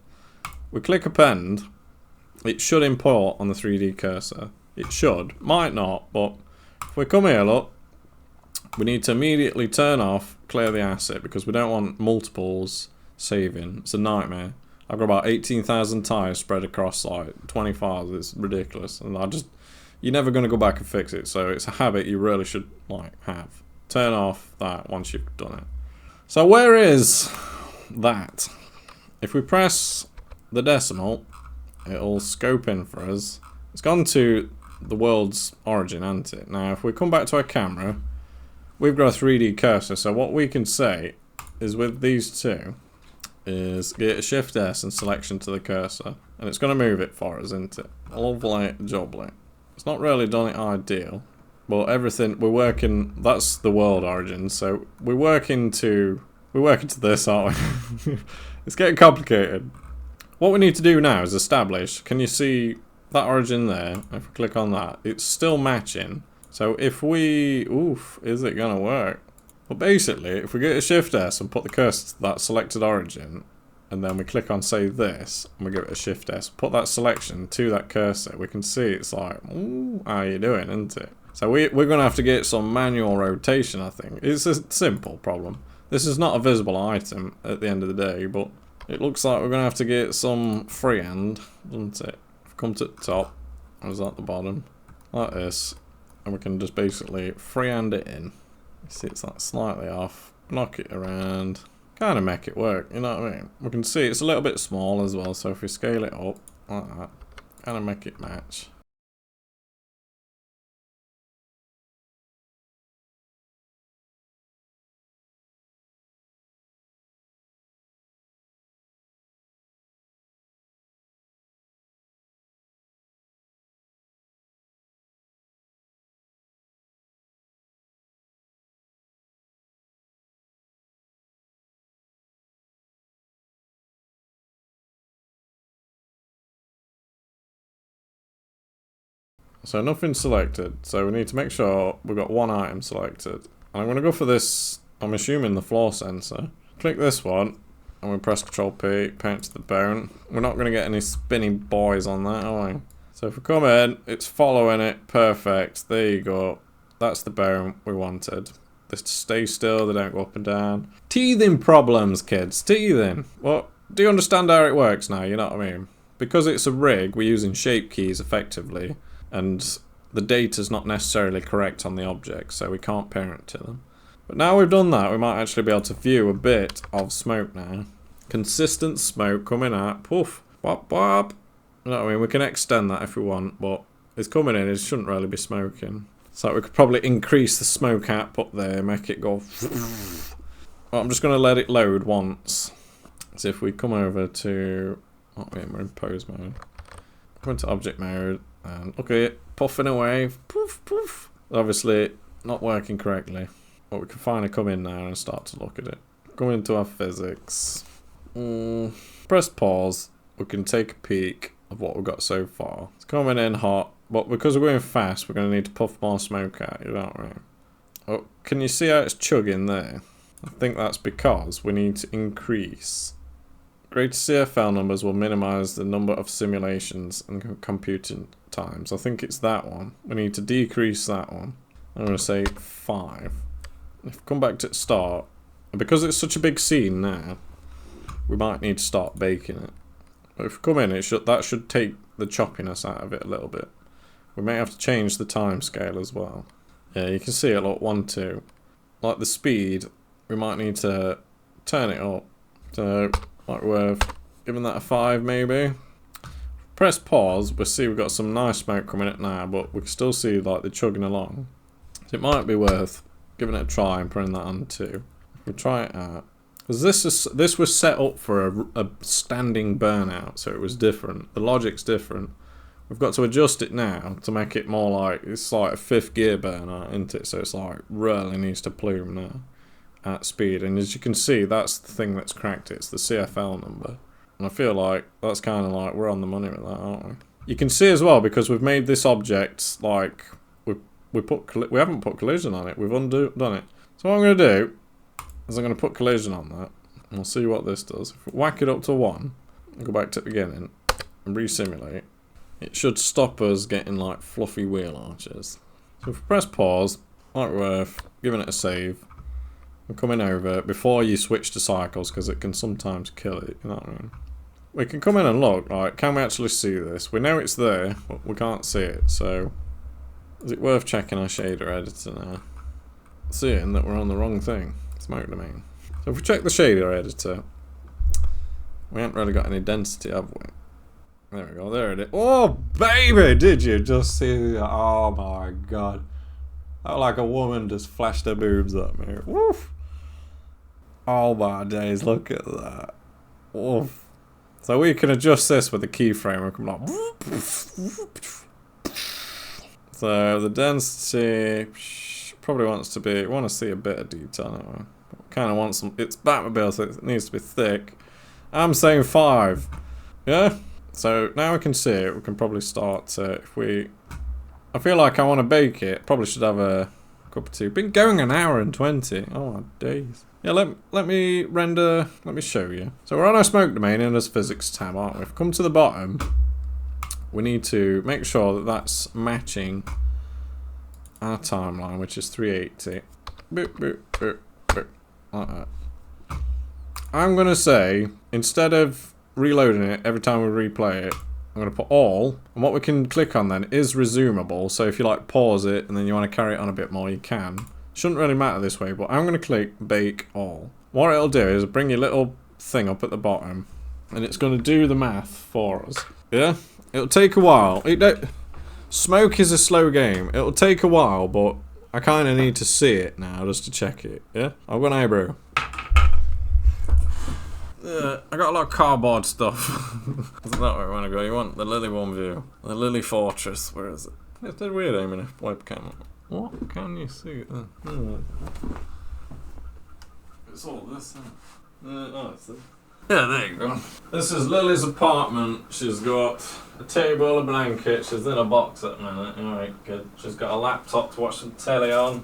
We click append. It should import on the 3D cursor. It should. Might not, but if we come here, look, we need to immediately turn off clear the asset because we don't want multiples saving. It's a nightmare. I've got about 18,000 tyres spread across like 20 files. It's ridiculous, and you're never going to go back and fix it, so it's a habit you really should like have. Turn off that once you've done it. So where is that? If we press the decimal, it'll scope in for us. It's gone to the world's origin, hasn't it? Now if we come back to our camera, we've got a 3D cursor, so what we can say is with these two is get a shift S and selection to the cursor, and it's going to move it for us, isn't it? Lovely jubbly. It's not really done it ideal. Well, everything we're working. That's the world origin. So we're working to this, aren't we? It's getting complicated. What we need to do now is establish. Can you see that origin there? If we click on that, it's still matching. So if we, is it gonna work? Well, basically, if we get a shift S and put the cursor to that selected origin, and then we click on say this, and we give it a shift S, put that selection to that cursor, we can see it's like, ooh, how you doing, isn't it? So we're going to have to get some manual rotation, I think. It's a simple problem. This is not a visible item at the end of the day, but it looks like we're going to have to get some freehand, doesn't it? If we come to the top, or is that the bottom? Like this. And we can just basically freehand it in. You see it's like slightly off. Knock it around. Kind of make it work, you know what I mean? We can see it's a little bit small as well, so if we scale it up, like that, kind of make it match. So nothing's selected, so we need to make sure we've got one item selected. And I'm going to go for this, I'm assuming the floor sensor. Click this one, and we press Ctrl P, paint to the bone. We're not going to get any spinning boys on that, are we? So if we come in, it's following it, perfect, there you go. That's the bone we wanted. This stay still, they don't go up and down. Teething problems, kids, teething. Well, do you understand how it works now, you know what I mean? Because it's a rig, we're using shape keys effectively. And the data's not necessarily correct on the object, so we can't parent to them. But now we've done that, we might actually be able to view a bit of smoke now. Consistent smoke coming out, poof, wop wop. You know what I mean? We can extend that if we want, but it's coming in, it shouldn't really be smoking. So we could probably increase the smoke output there, make it go. Well, I'm just going to let it load once. So if we come over to, we're in pose mode. Go into object mode. And look at it, puffing away, poof, poof. Obviously, not working correctly. But we can finally come in now and start to look at it. Go into our physics. Press pause. We can take a peek of what we've got so far. It's coming in hot, but because we're going fast, we're going to need to puff more smoke out, you know what I mean? Oh, can you see how it's chugging there? I think that's because we need to increase. Greater CFL numbers will minimize the number of simulations and computing times. I think it's that one. We need to decrease that one. I'm going to say 5. If we come back to the start, and because it's such a big scene now, we might need to start baking it. But if we come in, that should take the choppiness out of it a little bit. We may have to change the time scale as well. Yeah, you can see it, look, 1, 2. Like the speed, we might need to turn it up. So, like we're giving that a 5 maybe. Press pause, we'll see we've got some nice smoke coming in now, but we can still see like the chugging along. So it might be worth giving it a try and putting that on 2. We'll try it out. Because this was set up for a standing burnout, so it was different. The logic's different. We've got to adjust it now to make it more like, it's like a 5th gear burnout, isn't it? So it's like, really needs to plume now at speed. And as you can see, that's the thing that's cracked it. It's the CFL number. And I feel like that's kind of like, we're on the money with that, aren't we? You can see as well, because we've made this object, like, we haven't put collision on it. We've done it. So what I'm going to do is I'm going to put collision on that, and we'll see what this does. If we whack it up to 1, and go back to the beginning, and resimulate, it should stop us getting like fluffy wheel arches. So if we press pause, like we're giving it a save, and coming over before you switch to cycles, because it can sometimes kill it, you know what I mean? We can come in and look, like, can we actually see this? We know it's there, but we can't see it, so is it worth checking our shader editor now? Seeing that we're on the wrong thing. Smoke domain. So if we check the shader editor, we haven't really got any density, have we? There we go, there it is. Oh, baby, did you just see that? Oh my god. That like a woman just flashed her boobs at me. Woof. Oh my days, look at that. Woof. So we can adjust this with the keyframe. We can like... So the density... Probably wants to be, want to see a bit of detail anyway. Kind of want some, it's Batmobile, so it needs to be thick. I'm saying 5. Yeah? So now we can see it, we can probably start if we, I feel like I want to bake it. Probably should have a cup of tea. Been going an hour and 20. Oh my days. Yeah, let me render, let me show you. So we're on our smoke domain in this physics tab, aren't we? If we come to the bottom, we need to make sure that that's matching our timeline, which is 380. Boop, boop, boop, boop, like that. I'm going to say, instead of reloading it every time we replay it, I'm going to put all. And what we can click on then is resumable. So if you like pause it and then you want to carry it on a bit more, you can. Shouldn't really matter this way, but I'm going to click bake all. What it'll do is bring your little thing up at the bottom, and it's going to do the math for us. Yeah? It'll take a while. Smoke is a slow game. It'll take a while, but I kind of need to see it now just to check it. Yeah? I've got an eyebrow. I got a lot of cardboard stuff. Isn't that where I want to go? You want the Lily One view. The Lily Fortress. Where is it? It's dead weird aiming a webcam. What can you see it there? It's all this, isn't it? Oh, it's this. Yeah, there you go. This is Lily's apartment. She's got a table, a blanket. She's in a box at the minute. Alright, good. She's got a laptop to watch some telly on.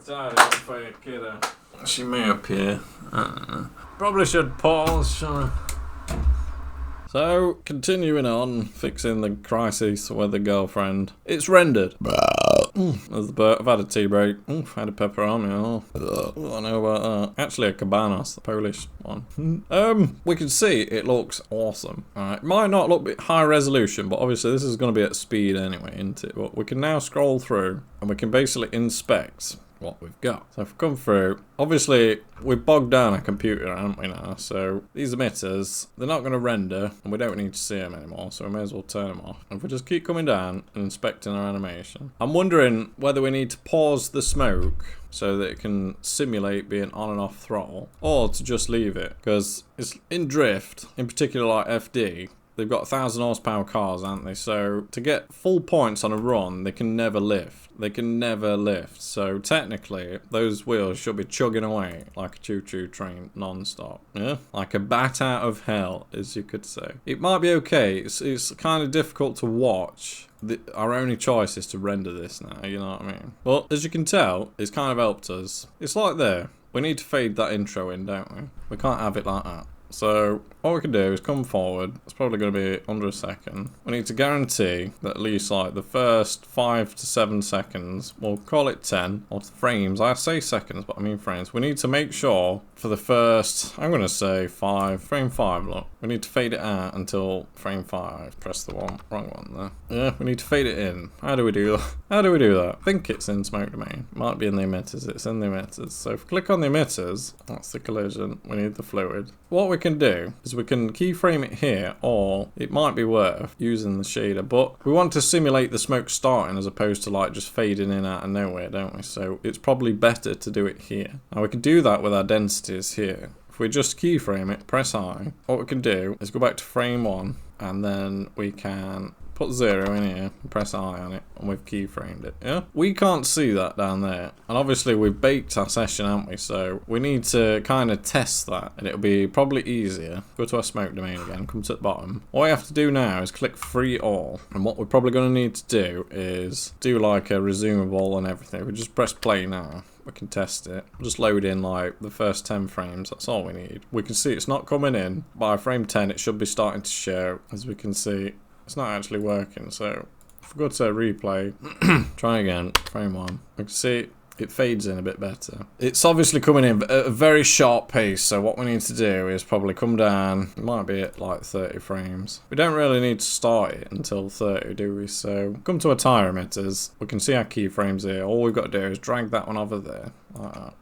Tidy up for your kiddo. She may appear. I don't know. Probably should pause, shall I? So, continuing on, fixing the crisis with the girlfriend. It's rendered. There's the bird. I've had a tea break. I've had a pepperoni. Oh, I know about that. Actually, a cabanos, the Polish one. We can see it looks awesome. Alright, it might not look high resolution, but obviously this is going to be at speed anyway, isn't it? But we can now scroll through, and we can basically inspect what we've got. So if we come through, obviously we've bogged down our computer, haven't we now? So these emitters, they're not going to render, and we don't need to see them anymore, so we may as well turn them off. And if we just keep coming down and inspecting our animation, I'm wondering whether we need to pause the smoke so that it can simulate being on and off throttle, or to just leave it, because it's in drift, in particular like FD, they've got 1,000 horsepower cars, aren't they? So to get full points on a run, they can never lift. They can never lift. So technically, those wheels should be chugging away like a choo-choo train non-stop. Yeah? Like a bat out of hell, as you could say. It might be okay. It's kind of difficult to watch. Our only choice is to render this now, you know what I mean? But as you can tell, it's kind of helped us. It's like there. We need to fade that intro in, don't we? We can't have it like that. So what we can do is come forward. It's probably going to be under a second. We need to guarantee that at least like the first 5 to 7 seconds, we'll call it 10 or frames. I say seconds, but I mean frames. We need to make sure for the first, I'm going to say frame 5, look. We need to fade it out until frame 5. Press the wrong one there. Yeah, we need to fade it in. How do we do that? How do we do that? I think it's in smoke domain. Might be in the emitters. It's in the emitters. So if we click on the emitters, that's the collision. We need the fluid. What we can do is we can keyframe it here, or it might be worth using the shader, but we want to simulate the smoke starting as opposed to like just fading in out of nowhere, don't we? So it's probably better to do it here. Now we can do that with our densities here. If we just keyframe it, press I, what we can do is go back to frame 1, and then we can put 0 in here, press I on it, and we've keyframed it, yeah? We can't see that down there. And obviously we've baked our session, haven't we? So we need to kind of test that, and it'll be probably easier. Go to our smoke domain again, come to the bottom. What we have to do now is click free all. And what we're probably going to need to do is do like a resumable and everything. We just press play now. We can test it. Just load in like the first 10 frames. That's all we need. We can see it's not coming in. By frame 10, it should be starting to show. As we can see, it's not actually working. So if we go to replay, try again, frame 1. We can see it fades in a bit better. It's obviously coming in at a very sharp pace. So what we need to do is probably come down. It might be at like 30 frames. We don't really need to start it until 30, do we? So come to our tyre emitters. We can see our keyframes here. All we've got to do is drag that one over there, like that.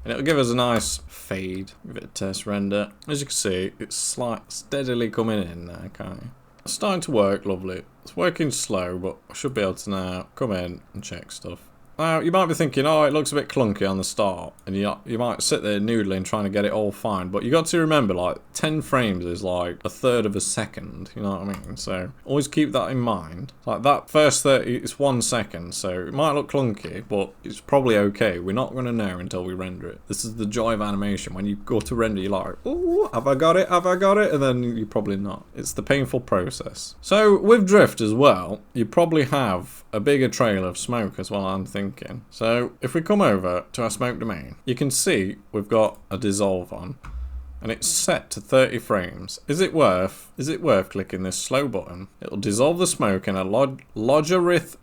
And it'll give us a nice fade. Give it a test render. As you can see, it's steadily coming in now, can't you? It's starting to work, lovely. It's working slow, but I should be able to now come in and check stuff. Now, you might be thinking, oh, it looks a bit clunky on the start, and you might sit there noodling trying to get it all fine, but you got to remember, like, 10 frames is like a third of a second, you know what I mean? So, always keep that in mind. Like, that first 30, it's 1 second, so it might look clunky, but it's probably okay. We're not going to know until we render it. This is the joy of animation. When you go to render, you're like, oh, have I got it? Have I got it? And then you're probably not. It's the painful process. So, with drift as well, you probably have a bigger trail of smoke as well, I'm thinking. So if we come over to our smoke domain, you can see we've got a dissolve on, and it's set to 30 frames. Is it worth clicking this slow button? It'll dissolve the smoke in a logarithmic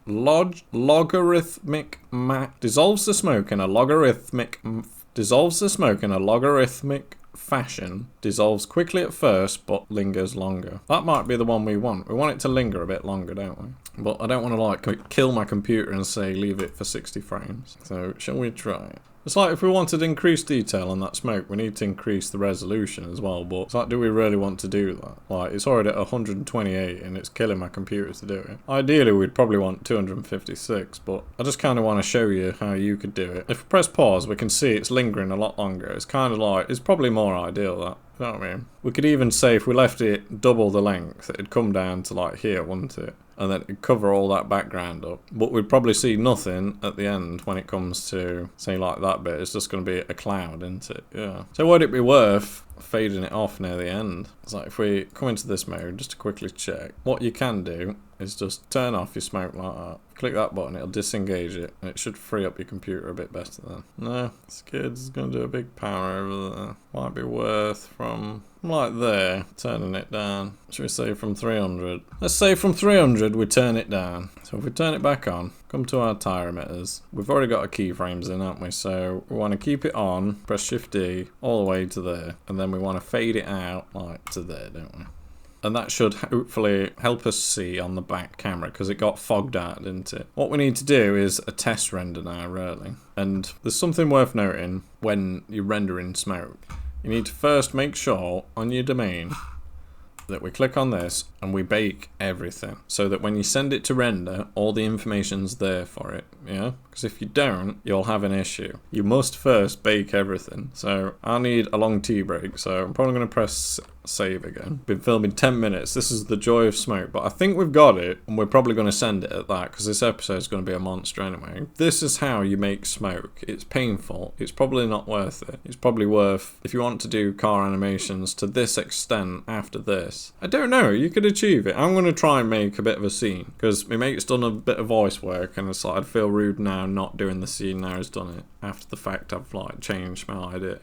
fashion. Dissolves quickly at first, but lingers longer. That might be the one we want. We want it to linger a bit longer, don't we? But I don't want to like kill my computer and say leave it for 60 frames. So shall we try it? It's like if we wanted increased detail on that smoke, we need to increase the resolution as well. But it's like, do we really want to do that? Like, it's already at 128 and it's killing my computer to do it. Ideally, we'd probably want 256, but I just kind of want to show you how you could do it. If we press pause, we can see it's lingering a lot longer. It's kind of like, it's probably more ideal, that. You know what I mean? We could even say if we left it double the length, it'd come down to like here, wouldn't it? And then it'd cover all that background up. But we'd probably see nothing at the end when it comes to, say, like that bit. It's just going to be a cloud, isn't it? Yeah. So would it be worth fading it off near the end? It's like if we come into this mode, just to quickly check, what you can do is just turn off your smoke like that. Click that button, it'll disengage it, and it should free up your computer a bit better then. No, this kid's going to do a big power over there. Might be worth from like there, turning it down. Should we say from 300? Let's say from 300 we turn it down. So if we turn it back on, come to our tyre emitters. We've already got our keyframes in, haven't we? So we want to keep it on, press Shift D all the way to there, and then we want to fade it out like to there, don't we? And that should hopefully help us see on the back camera, because it got fogged out, didn't it? What we need to do is a test render now, really. And there's something worth noting when you're rendering smoke. You need to first make sure on your domain that we click on this and we bake everything, so that when you send it to render, all the information's there for it, yeah? Because if you don't, you'll have an issue. You must first bake everything. So I need a long tea break, so I'm probably going to press save again. Been filming 10 minutes. This is the joy of smoke, but I think we've got it, and we're probably going to send it at that, because this episode is going to be a monster anyway. This is how you make smoke. It's painful. It's probably not worth it. It's probably worth, if you want to do car animations to this extent after this. I don't know, you could achieve it. I'm going to try and make a bit of a scene, because my mate's done a bit of voice work, and it's like, I'd feel rude now not doing the scene now he's done it, after the fact I've like changed my idea.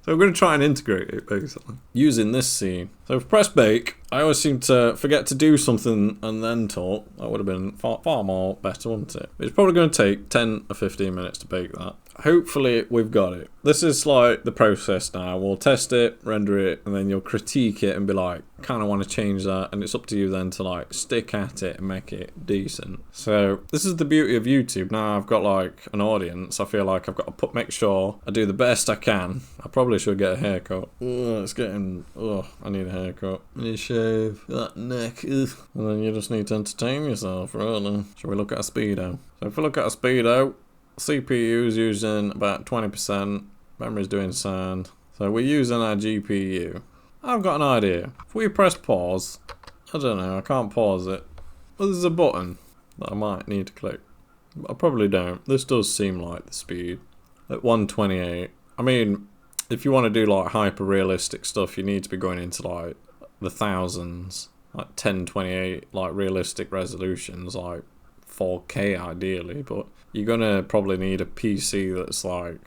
So I'm going to try and integrate it, basically, using this scene. So for press bake, I always seem to forget to do something and then talk. That would have been far more better, wouldn't it? It's probably going to take 10 or 15 minutes to bake that. Hopefully we've got it. This is like the process now. We'll test it, render it, and then you'll critique it and be like, kind of want to change that, and it's up to you then to like stick at it and make it decent. So this is the beauty of YouTube. Now I've got like an audience, I feel like I've got to make sure I do the best I can. I probably should get a haircut. It's getting, I need a haircut. I need to shave that neck. Ugh. And then you just need to entertain yourself, really. Shall we look at a speedo? So if we look at a speedo, CPU is using about 20%, memory's doing sound. So we're using our GPU. I've got an idea. If we press pause, I don't know, I can't pause it. Well, there's a button that I might need to click. But I probably don't. This does seem like the speed. At 128. I mean, if you want to do like hyper realistic stuff, you need to be going into like the thousands. Like 1028, like realistic resolutions, like 4K ideally, but you're gonna probably need a PC that's like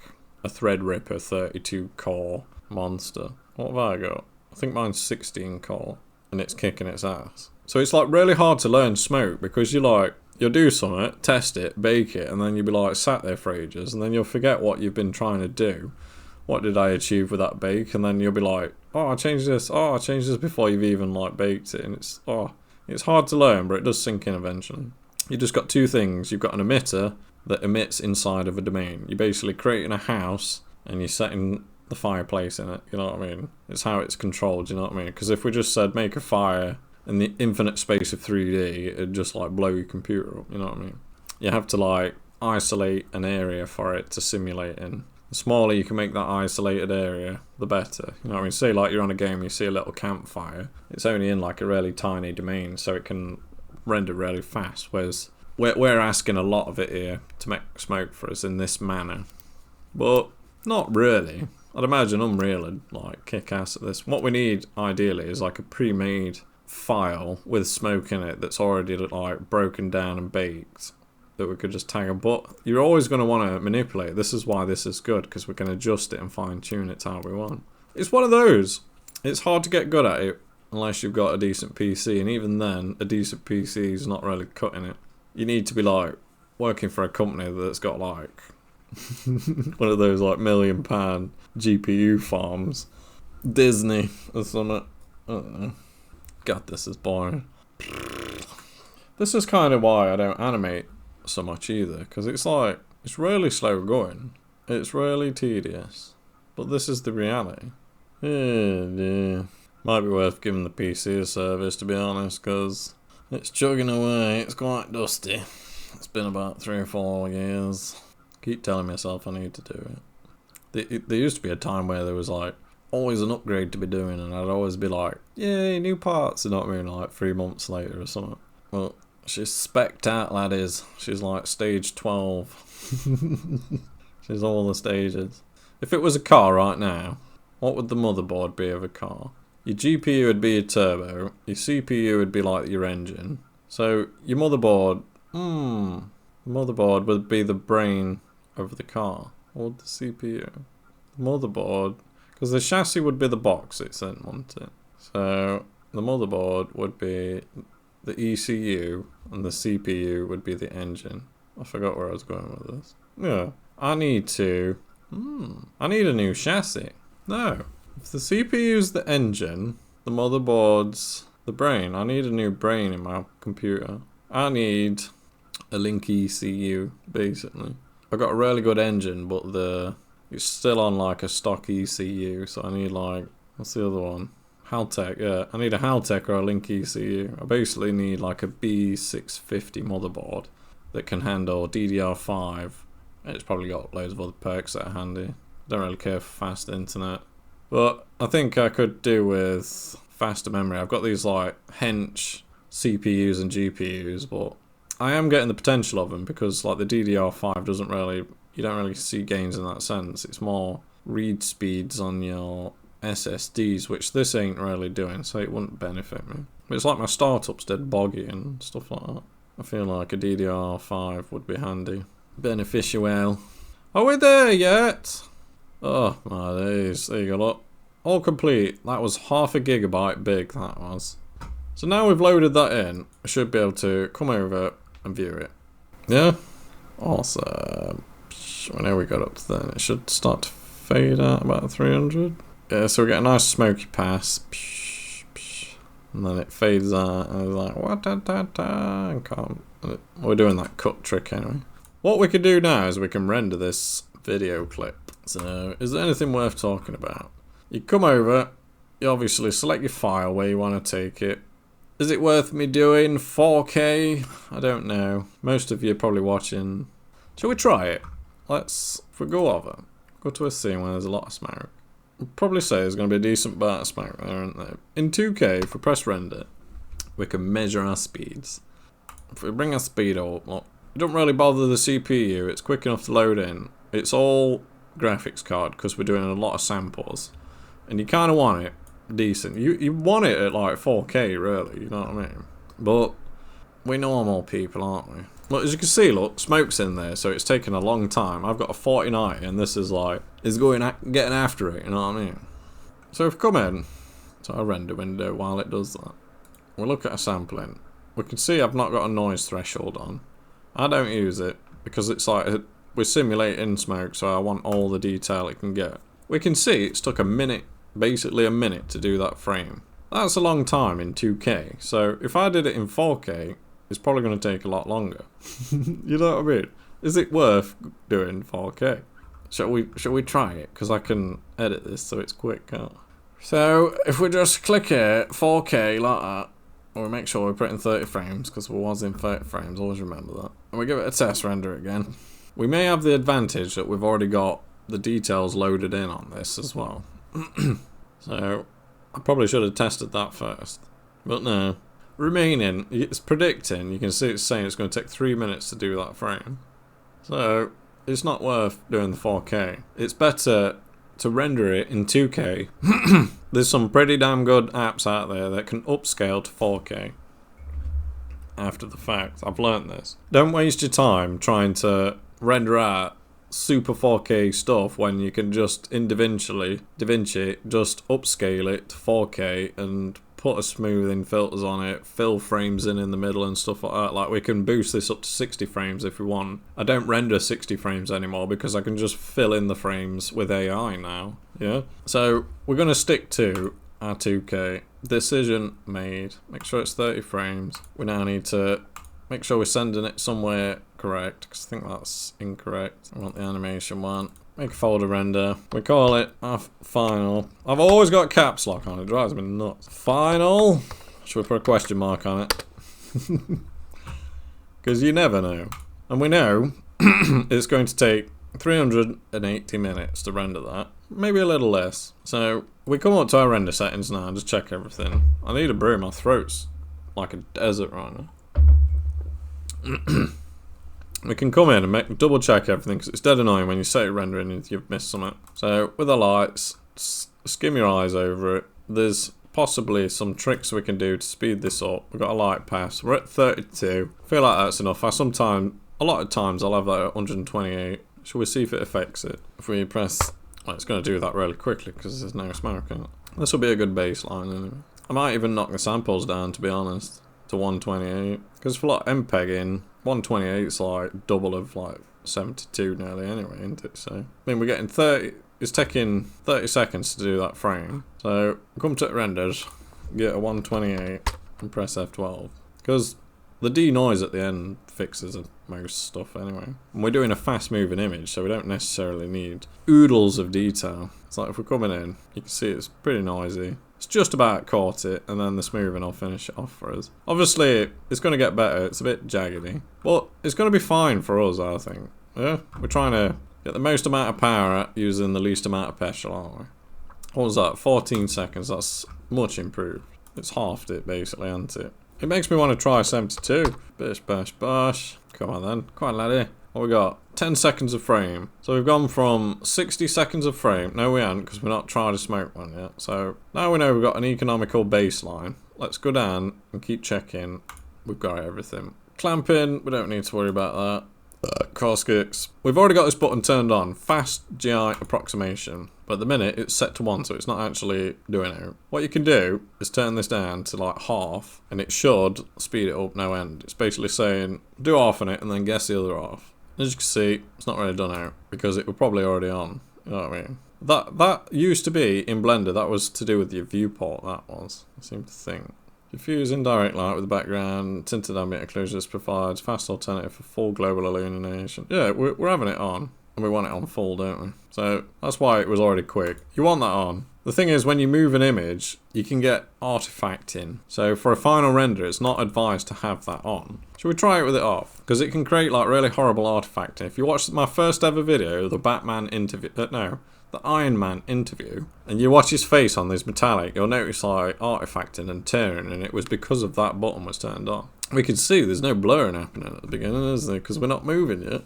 a Threadripper 32 core monster. What have I got? I think mine's 16 core and it's kicking its ass. So it's like really hard to learn smoke, because you'll do something, test it, bake it, and then you'll be like sat there for ages, and then you'll forget what you've been trying to do. What did I achieve with that bake? And then you'll be like, oh, I changed this. Oh, I changed this before you've even like baked it. And it's hard to learn, but it does sink in eventually. You just got two things. You've got an emitter that emits inside of a domain. You're basically creating a house and you're setting the fireplace in it. You know what I mean? It's how it's controlled. You know what I mean? Because if we just said make a fire in the infinite space of 3D, it'd just like blow your computer up. You know what I mean? You have to like isolate an area for it to simulate in. The smaller you can make that isolated area, the better. You know what I mean? Say like you're on a game, you see a little campfire. It's only in like a really tiny domain, so it can render really fast. Whereas we're asking a lot of it here to make smoke for us in this manner. But not really. I'd imagine Unreal would like kick ass at this. What we need ideally is like a pre-made file with smoke in it that's already like broken down and baked, that we could just tag in. But you're always going to want to manipulate it. This is why this is good, because we can adjust it and fine tune it to how we want. It's one of those. It's hard to get good at it unless you've got a decent PC, and even then a decent PC is not really cutting it. You need to be like working for a company that's got like one of those like £1 million GPU farms, Disney or something. I don't know. God, this is boring. This is kind of why I don't animate so much either, because it's like, it's really slow going, it's really tedious, but this is the reality. Yeah. Might be worth giving the PC a service, to be honest, because it's chugging away. It's quite dusty. It's been about 3 or 4 years. Keep telling myself I need to do it. There used to be a time where there was like always an upgrade to be doing, and I'd always be like, yay, new parts, you know what I mean, like 3 months later or something. Well, she's specced out, laddies. She's like stage 12. She's all the stages. If it was a car right now, what would the motherboard be of a car? Your GPU would be your turbo. Your CPU would be like your engine. So your motherboard, motherboard would be the brain of the car. Or the CPU. Motherboard, because the chassis would be the box it's in, wouldn't it? So the motherboard would be the ECU, and the CPU would be the engine. I forgot where I was going with this. Yeah, I need a new chassis. No, if the CPU's the engine, the motherboard's the brain. I need a new brain in my computer. I need a Link ECU, basically. I've got a really good engine, but it's still on like a stock ECU, so I need like, what's the other one? Haltech, yeah. I need a Haltech or a Link ECU. I basically need like a B650 motherboard that can handle DDR5. It's probably got loads of other perks that are handy. Don't really care for fast internet. But I think I could do with faster memory. I've got these like hench CPUs and GPUs, but I am getting the potential of them because like the DDR5 doesn't really, you don't really see gains in that sense. It's more read speeds on your SSDs, which this ain't really doing, so it wouldn't benefit me. But it's like my startup's dead boggy and stuff like that. I feel like a DDR5 would be handy. Beneficial. Are we there yet? Oh my days, there you go, look. All complete. That was 0.5 GB big, that was. So now we've loaded that in, I should be able to come over and view it. Yeah? Awesome. Whenever we got up to then, it should start to fade out about 300. Yeah, so we get a nice smoky pass. And then it fades out, and it's like, what da da da, and can't. We're doing that cut trick anyway. What we can do now is we can render this video clip. So, is there anything worth talking about? You come over, you obviously select your file where you want to take it. Is it worth me doing 4K? I don't know. Most of you are probably watching. Shall we try it? If we go over, go to a scene where there's a lot of smoke. I'll probably say there's going to be a decent amount of smoke there, isn't there? In 2K, if we press render, we can measure our speeds. If we bring our speed up, look, it don't really bother the CPU, it's quick enough to load in. It's all graphics card because we're doing a lot of samples. And you kind of want it decent. You want it at like 4K, really, you know what I mean? But we're normal people, aren't we? Look, as you can see, look, smoke's in there, so it's taken a long time. I've got a 4090, and this is like, getting after it, you know what I mean? So if we come in to our render window while it does that, we'll look at a sampling. We can see I've not got a noise threshold on. I don't use it, because it's like, we're simulating smoke, so I want all the detail it can get. We can see it's took a minute, basically a minute to do that frame. That's a long time in 2K, so if I did it in 4K, it's probably going to take a lot longer. You know what I mean? Is it worth doing 4K? Shall we try it? Because I can edit this so it's quick, can't I? So, if we just click here, 4K like that, and we make sure we put it in 30 frames, because we was in 30 frames, always remember that. And we give it a test render again. We may have the advantage that we've already got the details loaded in on this as well. So, I probably should have tested that first. But no. Remaining, it's predicting, you can see it's saying it's going to take 3 minutes to do that frame. So, it's not worth doing the 4K. It's better to render it in 2K. There's some pretty damn good apps out there that can upscale to 4K. After the fact, I've learnt this. Don't waste your time trying to render out super 4K stuff when you can just in DaVinci just upscale it to 4K and put a smoothing filters on it, fill frames in the middle and stuff like that. Like, we can boost this up to 60 frames if we want. I don't render 60 frames anymore because I can just fill in the frames with AI now. Yeah. So we're going to stick to our 2K. Decision made. Make sure it's 30 frames. We now need to make sure we're sending it somewhere correct, because I think that's incorrect. I want the animation one. Make a folder render. We call it our final. I've always got caps lock on, it drives me nuts. Final. Should we put a question mark on it? Because you never know. And we know it's going to take 380 minutes to render that. Maybe a little less. So we come up to our render settings now and just check everything. I need a brew, my throat's like a desert right now. We can come in and double check everything, because it's dead annoying when you set it rendering and you've missed something. So with the lights, skim your eyes over it. There's possibly some tricks we can do to speed this up. We've got a light pass. We're at 32. I feel like that's enough. A lot of times I'll have that at 128. Shall we see if it affects it? If we press, well, it's going to do that really quickly because there's no smoke in it. This will be a good baseline anyway. I might even knock the samples down, to be honest, to 128. Because for like MPEGing, 128 is like double of like 72 nearly anyway, isn't it? So, I mean, we're getting 30, it's taking 30 seconds to do that frame. So, come to renders, get a 128 and press F12. Because the denoise at the end fixes most stuff anyway. And we're doing a fast moving image, so we don't necessarily need oodles of detail. It's like if we're coming in, you can see it's pretty noisy. It's just about caught it, and then the smoothing will finish it off for us. Obviously, it's going to get better. It's a bit jaggedy. But it's going to be fine for us, I think. Yeah? We're trying to get the most amount of power out using the least amount of petrol, aren't we? What was that? 14 seconds. That's much improved. It's halved it basically, hasn't it? It makes me want to try 72. Bish, bash, bash. Come on then. Come on, laddie. What we got? 10 seconds of frame. So we've gone from 60 seconds of frame. No, we haven't, because we're not trying to smoke one yet. So now we know we've got an economical baseline. Let's go down and keep checking. We've got everything. Clamping, we don't need to worry about that. Course kicks. We've already got this button turned on. Fast GI approximation. But at the minute, it's set to 1, so it's not actually doing it. What you can do is turn this down to like half, and it should speed it up no end. It's basically saying, do half on it, and then guess the other half. As you can see, it's not really done out, because it was probably already on. You know what I mean? That used to be, in Blender, that was to do with your viewport, that was. I seem to think. Diffuse indirect light with the background, tinted ambient occlusions provides fast alternative for full global illumination. Yeah, we're having it on, and we want it on full, don't we? So that's why it was already quick. You want that on. The thing is, when you move an image, you can get artifacting. So for a final render, it's not advised to have that on. Should we try it with it off? Because it can create like really horrible artifacting. If you watch my first ever video, the Batman interview, the Iron Man interview, and you watch his face on this metallic, you'll notice like artifacting and tearing, and it was because of that button was turned on. We can see there's no blurring happening at the beginning, is there? Because we're not moving yet.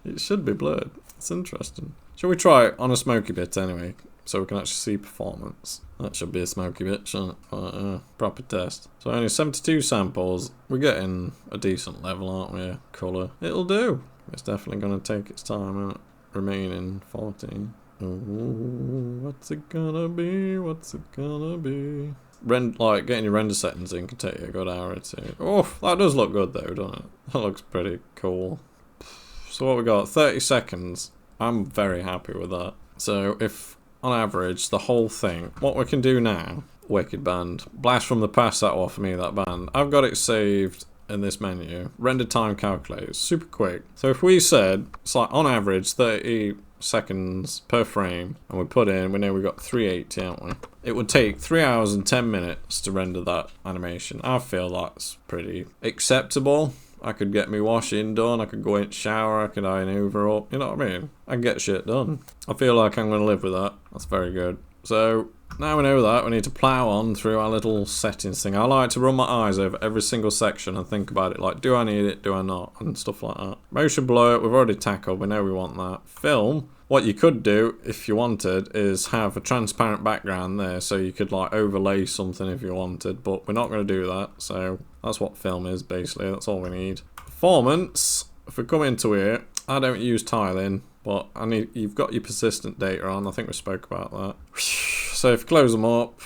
It should be blurred. It's interesting. Shall we try it on a smoky bit anyway, so we can actually see performance? That should be a smoky bit, shouldn't it? Proper test. So only 72 samples. We're getting a decent level, aren't we? Colour. It'll do. It's definitely going to take its time, isn't it? Remaining 14. Ooh, what's it gonna be? What's it gonna be? Like getting your render settings in can take you a good hour or two. Oh, that does look good though, doesn't it? That looks pretty cool. So what we got? 30 seconds. I'm very happy with that. So if on average the whole thing, what we can do now? Wicked band. Blast from the past, that will offer me that band. I've got it saved in this menu. Render time calculator, super quick. So if we said it's like on average 30 seconds per frame, and we put in, we know we've got 380, haven't we? It would take 3 hours and 10 minutes to render that animation. I feel that's pretty acceptable. I could get me washing done, I could go in shower, I could iron over up, you know what I mean? I can get shit done. I feel like I'm gonna live with that. That's very good. So now we know that, we need to plow on through our little settings thing. I like to run my eyes over every single section and think about it, like, do I need it, do I not, and stuff like that. Motion blur, we've already tackled, we know we want that. Film, what you could do, if you wanted, is have a transparent background there, so you could, like, overlay something if you wanted, but we're not going to do that, so that's what film is, basically, that's all we need. Performance, if we come into here, I don't use tiling, but you've got your persistent data on, I think we spoke about that. So if you close them up,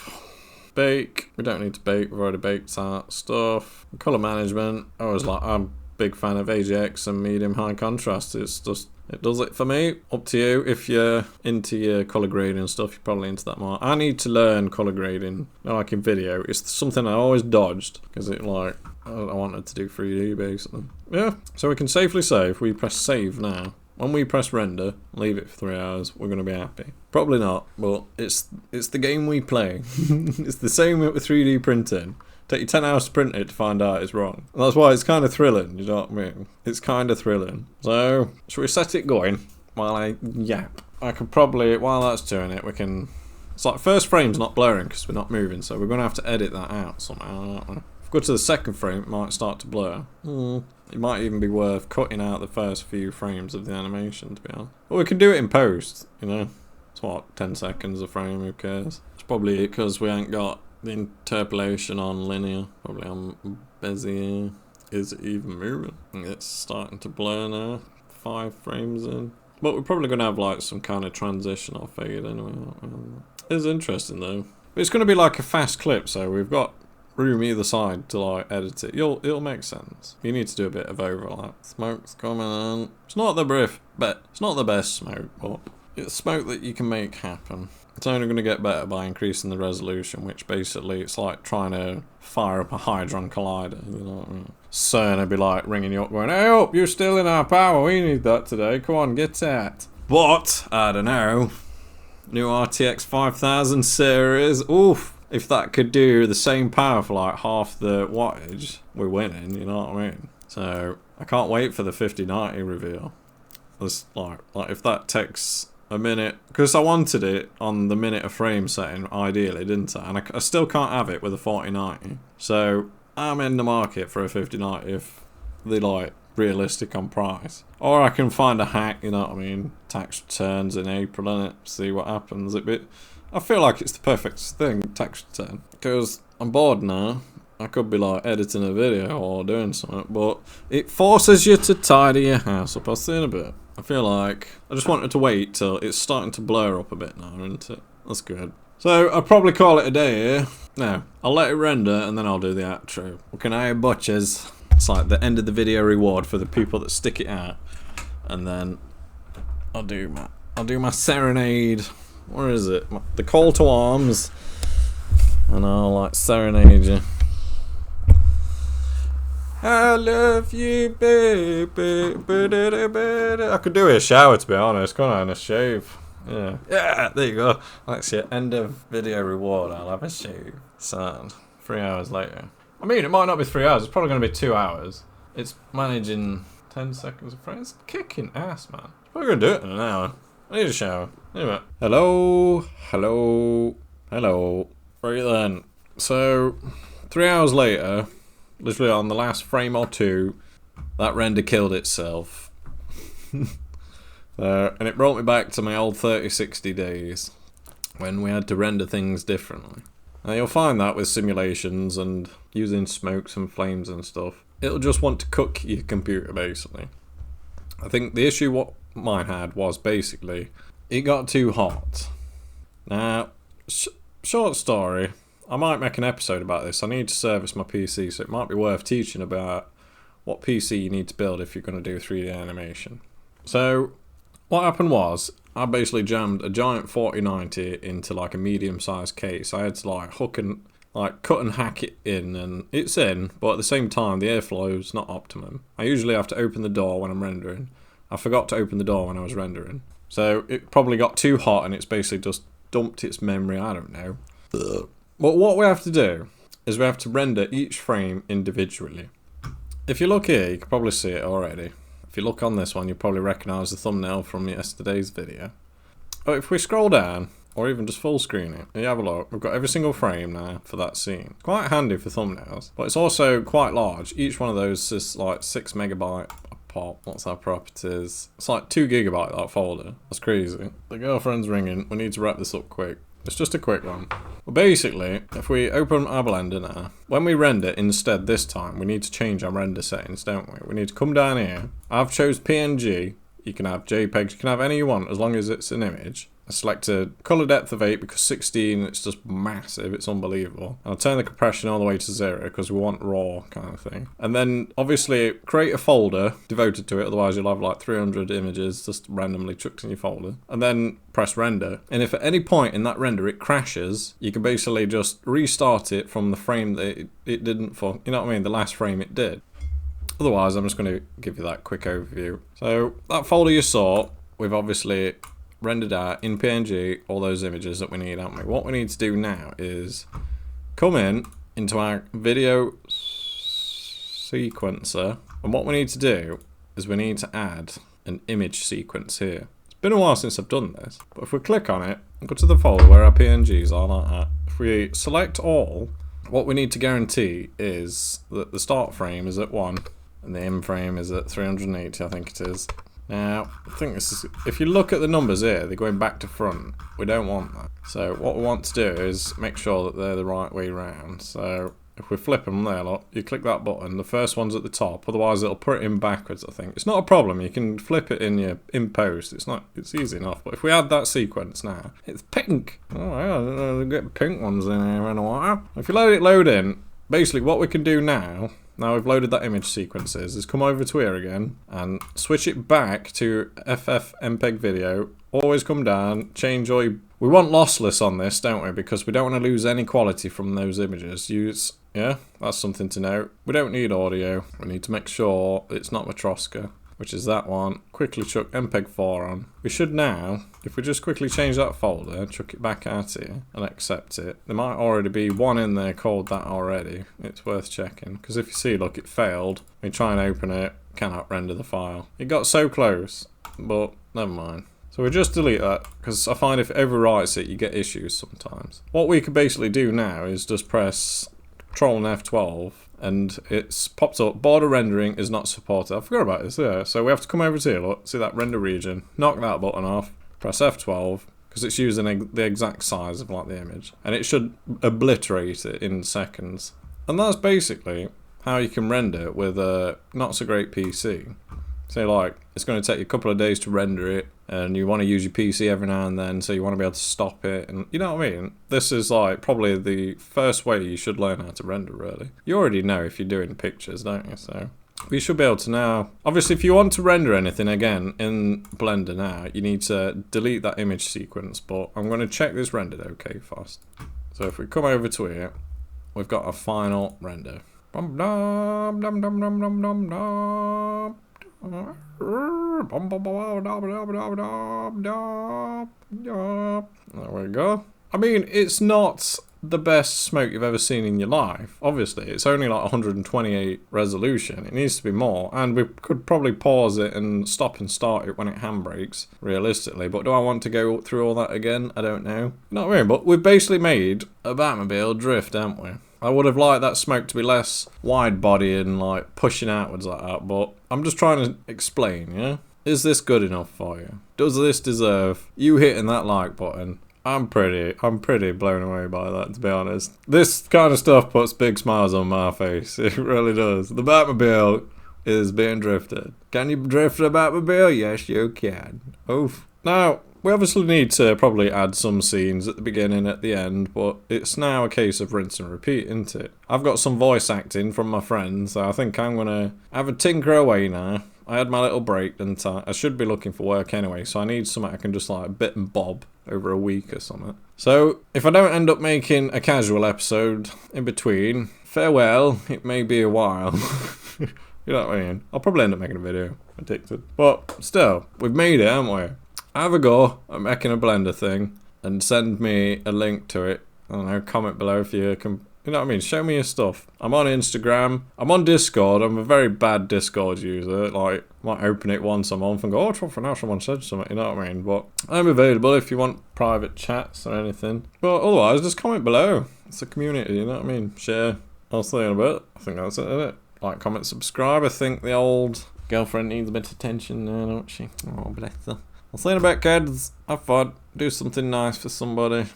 bake, we don't need to bake, we've already baked that stuff. Color management, I'm a big fan of AGX and medium high contrast, it's just, it does it for me. Up to you, if you're into your color grading and stuff, you're probably into that more. I need to learn color grading, like in video, it's something I always dodged, because it like, I wanted to do 3D basically. Yeah, so we can safely say, if we press save now, when we press render, leave it for 3 hours, we're going to be happy. Probably not, but it's the game we play. It's the same with 3D printing. Take you 10 hours to print it to find out it's wrong. And that's why it's kind of thrilling, you know what I mean? It's kind of thrilling. So, should we set it going while I yap? I could probably, while that's doing it, we can... It's like first frame's not blurring because we're not moving, so we're going to have to edit that out somehow, aren't we? If we go to the second frame, it might start to blur. It might even be worth cutting out the first few frames of the animation, to be honest. But we can do it in post, you know. It's what, 10 seconds a frame, who cares? It's probably because we ain't got the interpolation on linear. Probably on Bezier. Is it even moving? It's starting to blur now. 5 frames in. But we're probably going to have like some kind of transition or fade anyway. It's interesting though. But it's going to be like a fast clip, so we've got room either side to like edit it. It'll make sense. You need to do a bit of overlap. Smoke's coming on. It's not the best smoke, but it's smoke that you can make happen. It's only going to get better by increasing the resolution, which basically it's like trying to fire up a Hadron Collider, you know what I mean? CERN would be like ringing you up going, hey up, you're still in our power, we need that today, come on, get that. But, I don't know, new RTX 5000 series, oof. If that could do the same power for like half the wattage, we're winning, you know what I mean? So, I can't wait for the 5090 reveal. It's like if that takes a minute, because I wanted it on the minute of frame setting, ideally, didn't I? And I still can't have it with a 4090. So I'm in the market for a 5090 if they like realistic on price. Or I can find a hack, you know what I mean? Tax returns in April, innit? See what happens. I feel like it's the perfect thing, tax return. Because I'm bored now. I could be like editing a video or doing something, but it forces you to tidy your house up. I'll see in a bit. I feel like I just wanted to wait till it's starting to blur up a bit now, isn't it? That's good. So I'll probably call it a day here. No, I'll let it render and then I'll do the outro. Okay, now butchers. It's like the end of the video reward for the people that stick it out, and then I'll do my serenade. Where is it? The call to arms, and I'll like serenade you. I love you, baby. I could do a shower, to be honest, couldn't I? And a shave. Yeah, there you go. That's your end of video reward. I'll have a shave. Sound. 3 hours later. I mean, it might not be 3 hours. It's probably going to be 2 hours. It's managing 10 seconds of frame. It's kicking ass, man. It's probably going to do it in an hour. I need a shower. Anyway. Hello. Right then. So, 3 hours later, literally on the last frame or two, that render killed itself. And it brought me back to my old 3060 days, when we had to render things differently. Now you'll find that with simulations and using smokes and flames and stuff, it'll just want to cook your computer basically. I think the issue what mine had was basically, it got too hot. Now, short story, I might make an episode about this. I need to service my PC, so it might be worth teaching about what PC you need to build if you're going to do 3D animation. So, what happened was, I basically jammed a giant 4090 into like a medium-sized case. I had to like hook and like cut and hack it in, and it's in, but at the same time the airflow's not optimum. I usually have to open the door when I'm rendering. I forgot to open the door when I was rendering. So it probably got too hot and it's basically just dumped its memory, I don't know. But what we have to do is we have to render each frame individually. If you look here, you can probably see it already. If you look on this one, you'll probably recognise the thumbnail from yesterday's video. Oh, if we scroll down, or even just full screen it, and you have a look, we've got every single frame now for that scene. Quite handy for thumbnails, but it's also quite large. Each one of those is like 6 megabyte pop. What's our properties? It's like 2 gigabyte, that folder. That's crazy. The girlfriend's ringing. We need to wrap this up quick. It's just a quick one. Well, basically, if we open our Blender now, when we render instead this time, we need to change our render settings, don't we? We need to come down here. I've chose PNG. You can have JPEGs. You can have any you want as long as it's an image. I select a color depth of 8 because 16, it's just massive. It's unbelievable. And I'll turn the compression all the way to 0 because we want raw kind of thing. And then obviously create a folder devoted to it. Otherwise you'll have like 300 images just randomly chucked in your folder. And then press render. And if at any point in that render it crashes, you can basically just restart it from the frame that it didn't for, you know what I mean? The last frame it did. Otherwise, I'm just going to give you that quick overview. So that folder you saw, we've obviously rendered out in PNG all those images that we need, haven't we? What we need to do now is come into our video sequencer, and what we need to do is we need to add an image sequence here. It's been a while since I've done this, but if we click on it and go to the folder where our PNGs are like that, if we select all, what we need to guarantee is that the start frame is at 1 and the end frame is at 380, I think it is. Now, I think this is, if you look at the numbers here, they're going back to front. We don't want that. So what we want to do is make sure that they're the right way round. So if we flip them there, look, you click that button, the first one's at the top, otherwise it'll put it in backwards, I think. It's not a problem, you can flip it in post, it's easy enough. But if we add that sequence now, it's pink. Oh, I don't know, they get pink ones in here in a while. If you let it load in, basically what we can do now we've loaded that image sequences, is come over to here again and switch it back to FFmpeg video. Always come down, change all your... We want lossless on this, don't we? Because we don't want to lose any quality from those images. Yeah, that's something to note. We don't need audio. We need to make sure it's not Matroska, which is that one. Quickly chuck MPEG-4 on. We should now, if we just quickly change that folder, chuck it back out here and accept it. There might already be one in there called that already. It's worth checking. Because if you see, look, it failed. We try and open it, cannot render the file. It got so close, but never mind. So we just delete that, because I find if it overwrites it, you get issues sometimes. What we can basically do now is just press Ctrl and F12, and it's popped up, border rendering is not supported. I forgot about this there. So we have to come over to here, look, see that render region, knock that button off, press F12, because it's using the exact size of like the image, and it should obliterate it in seconds. And that's basically how you can render with a not so great PC. Say like, it's going to take you a couple of days to render it, and you want to use your PC every now and then, so you want to be able to stop it, and you know what I mean? This is like probably the first way you should learn how to render, really. You already know if you're doing pictures, don't you? So we should be able to now, obviously if you want to render anything again in Blender now, you need to delete that image sequence, but I'm going to check this rendered okay first. So if we come over to here, we've got a final render. There we go. I mean, it's not the best smoke you've ever seen in your life. Obviously, it's only like 128 resolution. It needs to be more, and we could probably pause it and stop and start it when it handbrakes, realistically. But do I want to go through all that again? I don't know. Not really, but we've basically made a Batmobile drift, haven't we? I would have liked that smoke to be less wide body and like pushing outwards like that, but I'm just trying to explain, yeah? Is this good enough for you? Does this deserve you hitting that like button? I'm pretty blown away by that, to be honest. This kind of stuff puts big smiles on my face. It really does. The Batmobile is being drifted. Can you drift a Batmobile? Yes, you can. Oof. Now, we obviously need to probably add some scenes at the beginning, at the end, but it's now a case of rinse and repeat, isn't it? I've got some voice acting from my friends, so I think I'm gonna have a tinker away now. I had my little break, didn't I? I should be looking for work anyway, so I need something I can just like bit and bob over a week or something. So, if I don't end up making a casual episode in between, farewell, it may be a while. You know what I mean? I'll probably end up making a video, addicted. But still, we've made it, haven't we? Have a go at making a Blender thing and send me a link to it. I don't know, comment below if you can, you know what I mean, show me your stuff. I'm on Instagram, I'm on Discord, I'm a very bad Discord user, like, might open it once a month and go, oh, for now someone said something, you know what I mean, but I'm available if you want private chats or anything. But otherwise, just comment below, it's a community, you know what I mean, share, I'll see you in a bit, I think that's it, isn't it? Like, comment, subscribe, I think the old girlfriend needs a bit of attention now, don't she? Oh, bless her. I'll see you in a bit, kids. Have fun. Do something nice for somebody.